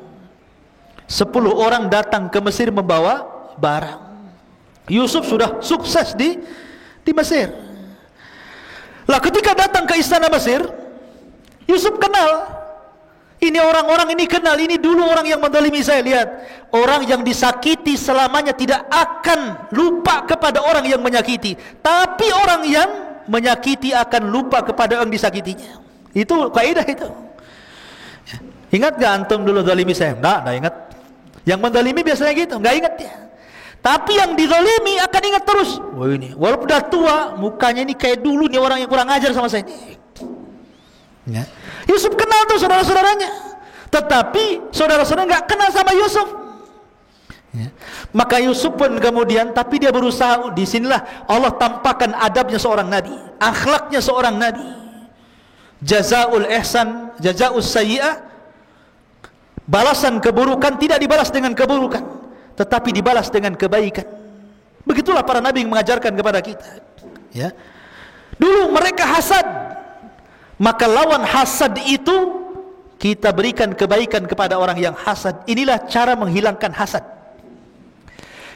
10 orang datang ke Mesir membawa barang. Yusuf sudah sukses di Mesir. Lah ketika datang ke istana Mesir, Yusuf kenal. Ini orang-orang ini kenal, ini dulu orang yang menzalimi saya. Lihat, orang yang disakiti selamanya tidak akan lupa kepada orang yang menyakiti. Tapi orang yang menyakiti akan lupa kepada orang disakitinya. Itu kaidah itu. Ingat gak antum dulu zalimi saya? Enggak ingat. Yang menzalimi biasanya gitu, enggak ingat ya. Tapi yang dizalimi akan ingat terus. Wah ini, walaupun udah tua, mukanya ini kayak dulu nih orang yang kurang ajar sama saya ini. Ya. Yusuf kenal tuh saudara-saudaranya, tetapi saudara-saudara nggak kenal sama Yusuf. Ya. Maka Yusuf pun kemudian, tapi dia berusaha. Disinilah Allah tampakkan adabnya seorang nabi, akhlaknya seorang nabi. Jazaul ihsan, jazaus sayyi'ah. Balasan keburukan tidak dibalas dengan keburukan, tetapi dibalas dengan kebaikan. Begitulah para nabi yang mengajarkan kepada kita. Ya. Dulu mereka hasad, maka lawan hasad itu kita berikan kebaikan kepada orang yang hasad. Inilah cara menghilangkan hasad.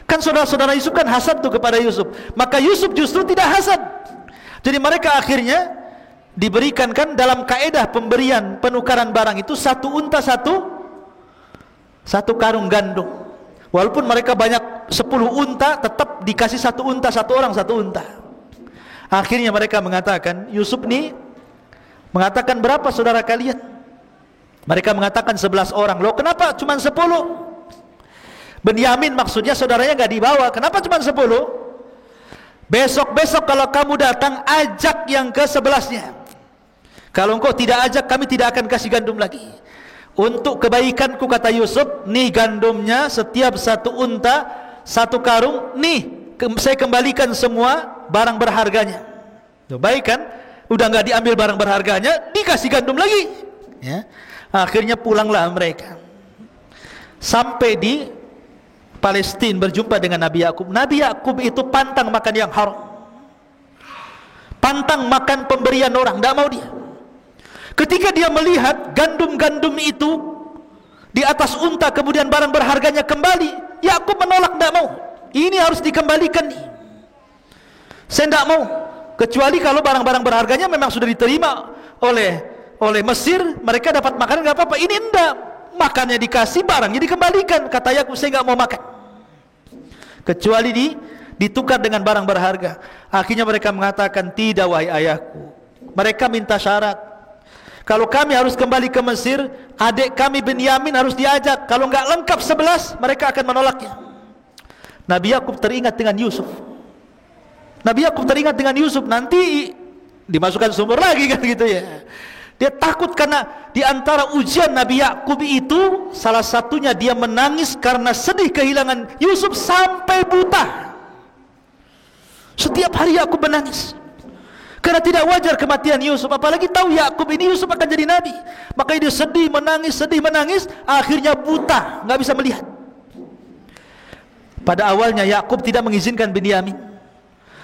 Kan saudara-saudara Yusuf kan hasad tuh kepada Yusuf, maka Yusuf justru tidak hasad. Jadi mereka akhirnya diberikan kan dalam kaedah pemberian penukaran barang itu satu unta satu karung gandum. Walaupun mereka banyak 10 unta, tetap dikasih satu unta, satu orang satu unta. Akhirnya mereka mengatakan, Yusuf nih mengatakan, berapa saudara kalian? Mereka mengatakan 11 orang. Loh, kenapa cuma 10? Benyamin maksudnya saudaranya gak dibawa. Kenapa cuma 10? Besok-besok kalau kamu datang, ajak yang ke-11-nya. Kalau engkau tidak ajak, kami tidak akan kasih gandum lagi. Untuk kebaikanku, kata Yusuf, nih gandumnya, setiap satu unta, satu karung, nih saya kembalikan semua barang berharganya. Tuh, baik kan? Udah gak diambil barang berharganya, dikasih gandum lagi, ya. Akhirnya pulanglah mereka sampai di Palestina, berjumpa dengan Nabi Yakub. Nabi Yakub itu pantang makan yang haram, pantang makan pemberian orang, tidak mau dia. Ketika dia melihat gandum-gandum itu di atas unta, kemudian barang berharganya kembali, Yakub menolak, tidak mau. Ini harus dikembalikan nih. Saya tidak mau, kecuali kalau barang-barang berharganya memang sudah diterima oleh Mesir, mereka dapat makanan, nggak apa-apa. Ini enggak, makannya dikasih, barangnya dikembalikan. Kata Yakub, saya nggak mau makan kecuali ditukar dengan barang berharga. Akhirnya mereka mengatakan, tidak wahai ayahku. Mereka minta syarat, kalau kami harus kembali ke Mesir, adik kami Benyamin harus diajak. Kalau nggak lengkap 11, mereka akan menolaknya. Nabi Yakub teringat dengan Yusuf. Nabi Yakub teringat dengan Yusuf, nanti dimasukkan sumur lagi kan gitu ya. Dia takut karena di antara ujian Nabi Yakub itu salah satunya dia menangis karena sedih kehilangan Yusuf sampai buta. Setiap hari Yakub menangis karena tidak wajar kematian Yusuf, apalagi tahu Yakub ini Yusuf akan jadi nabi. Makanya dia sedih menangis, akhirnya buta, nggak bisa melihat. Pada awalnya Yakub tidak mengizinkan Benyamin,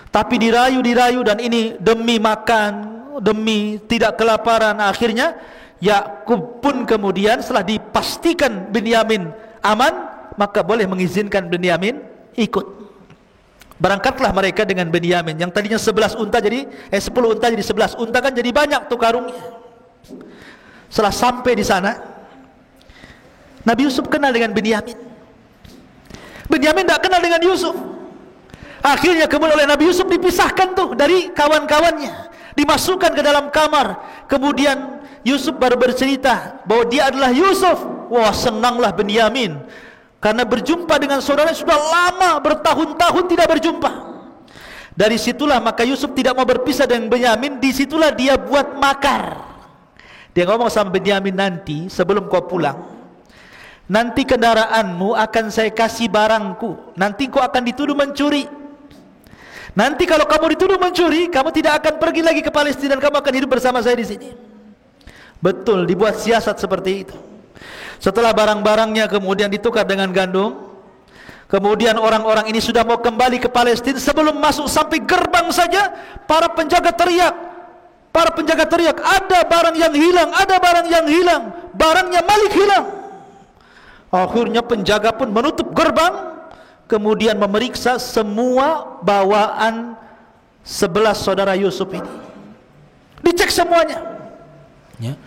tapi dirayu dan ini demi makan, demi tidak kelaparan. Akhirnya Yakub pun kemudian setelah dipastikan Benyamin aman, maka boleh mengizinkan Benyamin ikut. Berangkatlah mereka dengan Benyamin yang tadinya 11 unta jadi 10 unta jadi 11 unta, kan jadi banyak tuh karungnya. Setelah sampai di sana, Nabi Yusuf kenal dengan Benyamin. Benyamin tidak kenal dengan Yusuf. Akhirnya kemudian oleh Nabi Yusuf dipisahkan tuh dari kawan-kawannya, dimasukkan ke dalam kamar. Kemudian Yusuf baru bercerita bahwa dia adalah Yusuf. Wah, senanglah Benyamin karena berjumpa dengan saudaranya sudah lama, bertahun-tahun tidak berjumpa. Dari situlah maka Yusuf tidak mau berpisah dengan Benyamin. Disitulah dia buat makar. Dia ngomong sama Benyamin, nanti sebelum kau pulang, nanti kendaraanmu akan saya kasih barangku, nanti kau akan dituduh mencuri. Nanti kalau kamu dituduh mencuri, kamu tidak akan pergi lagi ke Palestina dan kamu akan hidup bersama saya di sini. Betul, dibuat siasat seperti itu. Setelah barang-barangnya kemudian ditukar dengan gandum, kemudian orang-orang ini sudah mau kembali ke Palestina. Sebelum masuk sampai gerbang saja, para penjaga teriak, ada barang yang hilang, ada barang yang hilang, barangnya Malik hilang. Akhirnya penjaga pun menutup gerbang, kemudian memeriksa semua bawaan 11 saudara Yusuf ini. Dicek semuanya, ya.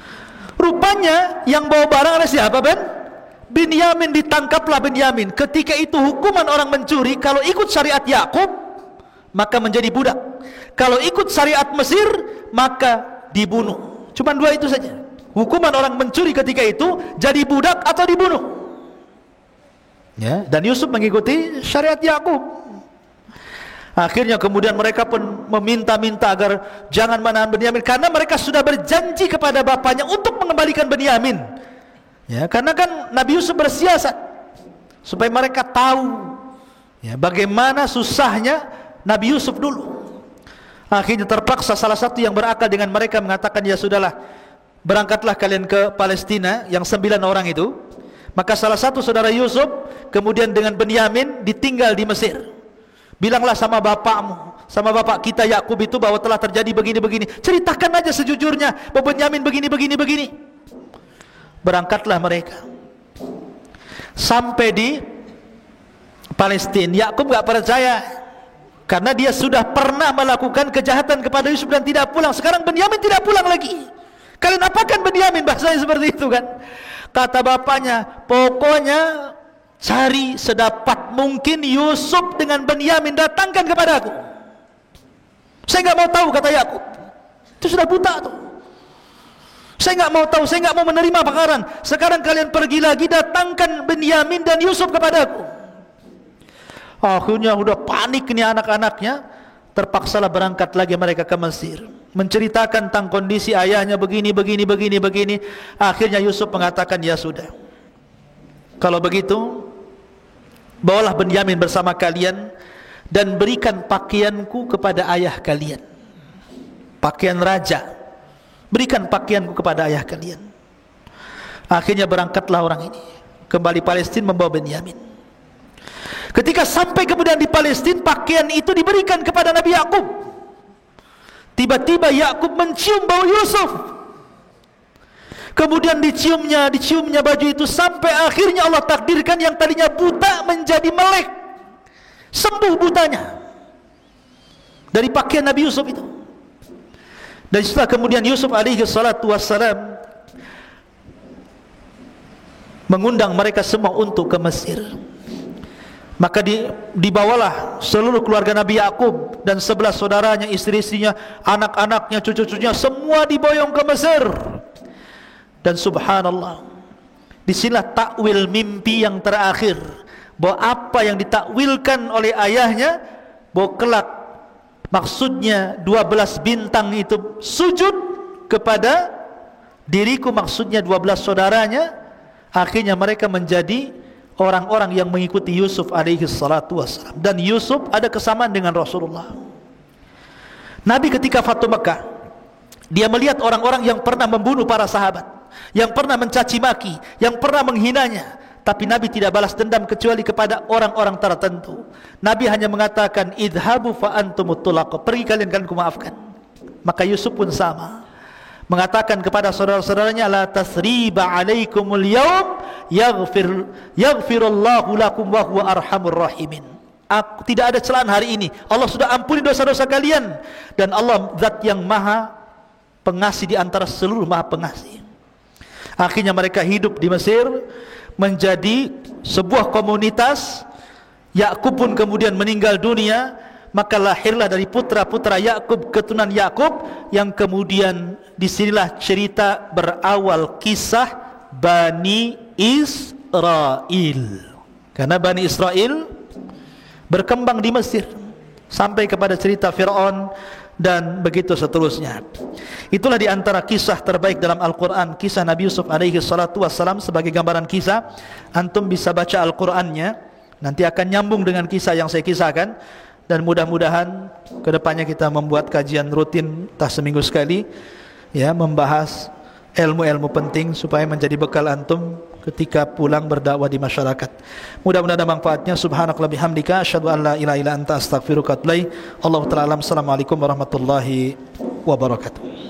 Rupanya yang bawa barang ada siapa, Benyamin. Ditangkaplah Benyamin. Ketika itu hukuman orang mencuri, kalau ikut syariat Yakub maka menjadi budak, kalau ikut syariat Mesir maka dibunuh. Cuma dua itu saja hukuman orang mencuri ketika itu, jadi budak atau dibunuh, ya. Dan Yusuf mengikuti syariat Yakub. Akhirnya kemudian mereka pun meminta-minta agar jangan menahan Benyamin, karena mereka sudah berjanji kepada bapaknya untuk mengembalikan Benyamin, ya. Karena kan Nabi Yusuf bersiasat supaya mereka tahu, ya, bagaimana susahnya Nabi Yusuf dulu. Akhirnya terpaksa salah satu yang berakal dengan mereka mengatakan, ya sudahlah, berangkatlah kalian ke Palestina, yang 9 orang itu. Maka salah satu saudara Yusuf kemudian dengan Benyamin ditinggal di Mesir. Bilanglah sama bapakmu, sama bapak kita Yakub itu bahwa telah terjadi begini-begini. Ceritakan aja sejujurnya bahwa Benyamin begini-begini. Berangkatlah mereka sampai di Palestina. Yakub gak percaya, karena dia sudah pernah melakukan kejahatan kepada Yusuf dan tidak pulang. Sekarang Benyamin tidak pulang lagi. Kalian apakan Benyamin? Bahasanya seperti itu kan. Kata bapaknya, pokoknya cari sedapat mungkin Yusuf dengan Benyamin, datangkan kepada aku. Saya gak mau tahu, kata Yakub. Itu sudah buta tuh. Saya nggak mau tahu, saya nggak mau menerima bakaran. Sekarang kalian pergi lagi, datangkan Benyamin dan Yusuf kepadaku. Akhirnya udah panik nih anak-anaknya. Terpaksalah berangkat lagi mereka ke Mesir, menceritakan tentang kondisi ayahnya begini. Akhirnya Yusuf mengatakan, ya sudah, kalau begitu bawalah Benyamin bersama kalian dan berikan pakaianku kepada ayah kalian, pakaian raja. Berikan pakaianku kepada ayah kalian. Akhirnya berangkatlah orang ini kembali Palestina membawa Benyamin. Ketika sampai kemudian di Palestina, pakaian itu diberikan kepada Nabi Yakub. Tiba-tiba Yakub mencium bau Yusuf. Kemudian diciumnya baju itu sampai akhirnya Allah takdirkan yang tadinya buta menjadi melek, sembuh butanya dari pakaian Nabi Yusuf itu. Dan setelah kemudian Yusuf alaihi salatu wassalam mengundang mereka semua untuk ke Mesir, maka dibawalah seluruh keluarga Nabi Yakub dan 11 saudaranya, istri-istrinya, anak-anaknya, cucu-cucunya, semua diboyong ke Mesir. Dan subhanallah, disinilah takwil mimpi yang terakhir, bahwa apa yang ditakwilkan oleh ayahnya, bahwa kelak maksudnya 12 bintang itu sujud kepada diriku, maksudnya 12 saudaranya. Akhirnya mereka menjadi orang-orang yang mengikuti Yusuf alaihi salatu wassalam. Dan Yusuf ada kesamaan dengan Rasulullah. Nabi ketika Fatu Mekah, dia melihat orang-orang yang pernah membunuh para sahabat, yang pernah mencaci maki, yang pernah menghinanya. Tapi Nabi tidak balas dendam kecuali kepada orang-orang tertentu. Nabi hanya mengatakan, idhabu fa antumut tulaq, pergi kalian ku maafkan. Maka Yusuf pun sama, mengatakan kepada saudara-saudaranya, la tasriba alaikumul yaum yaghfirullahu lakum wa huwa arhamur rahimin. Tidak ada celaan hari ini, Allah sudah ampuni dosa-dosa kalian, dan Allah zat yang maha pengasih di antara seluruh maha pengasih. Akhirnya mereka hidup di Mesir menjadi sebuah komunitas. Yakub pun kemudian meninggal dunia, maka lahirlah dari putra-putra Yakub, keturunan Yakub, yang kemudian disinilah cerita berawal kisah Bani Israel. Karena Bani Israel berkembang di Mesir sampai kepada cerita Fir'aun dan begitu seterusnya. Itulah di antara kisah terbaik dalam Al-Quran, kisah Nabi Yusuf alaihi salatu wassalam. Sebagai gambaran kisah, antum bisa baca Al-Qurannya, nanti akan nyambung dengan kisah yang saya kisahkan. Dan mudah-mudahan kedepannya kita membuat kajian rutin, entah seminggu sekali, ya, membahas ilmu-ilmu penting supaya menjadi bekal antum ketika pulang berdakwah di masyarakat. Mudah-mudahan ada manfaatnya. Subhanakallah bihamdika, asyhadu an la ilaha illa anta, astaghfiruka wa atubu ilaik. Allahu ta'ala alam. Assalamualaikum warahmatullahi wabarakatuh.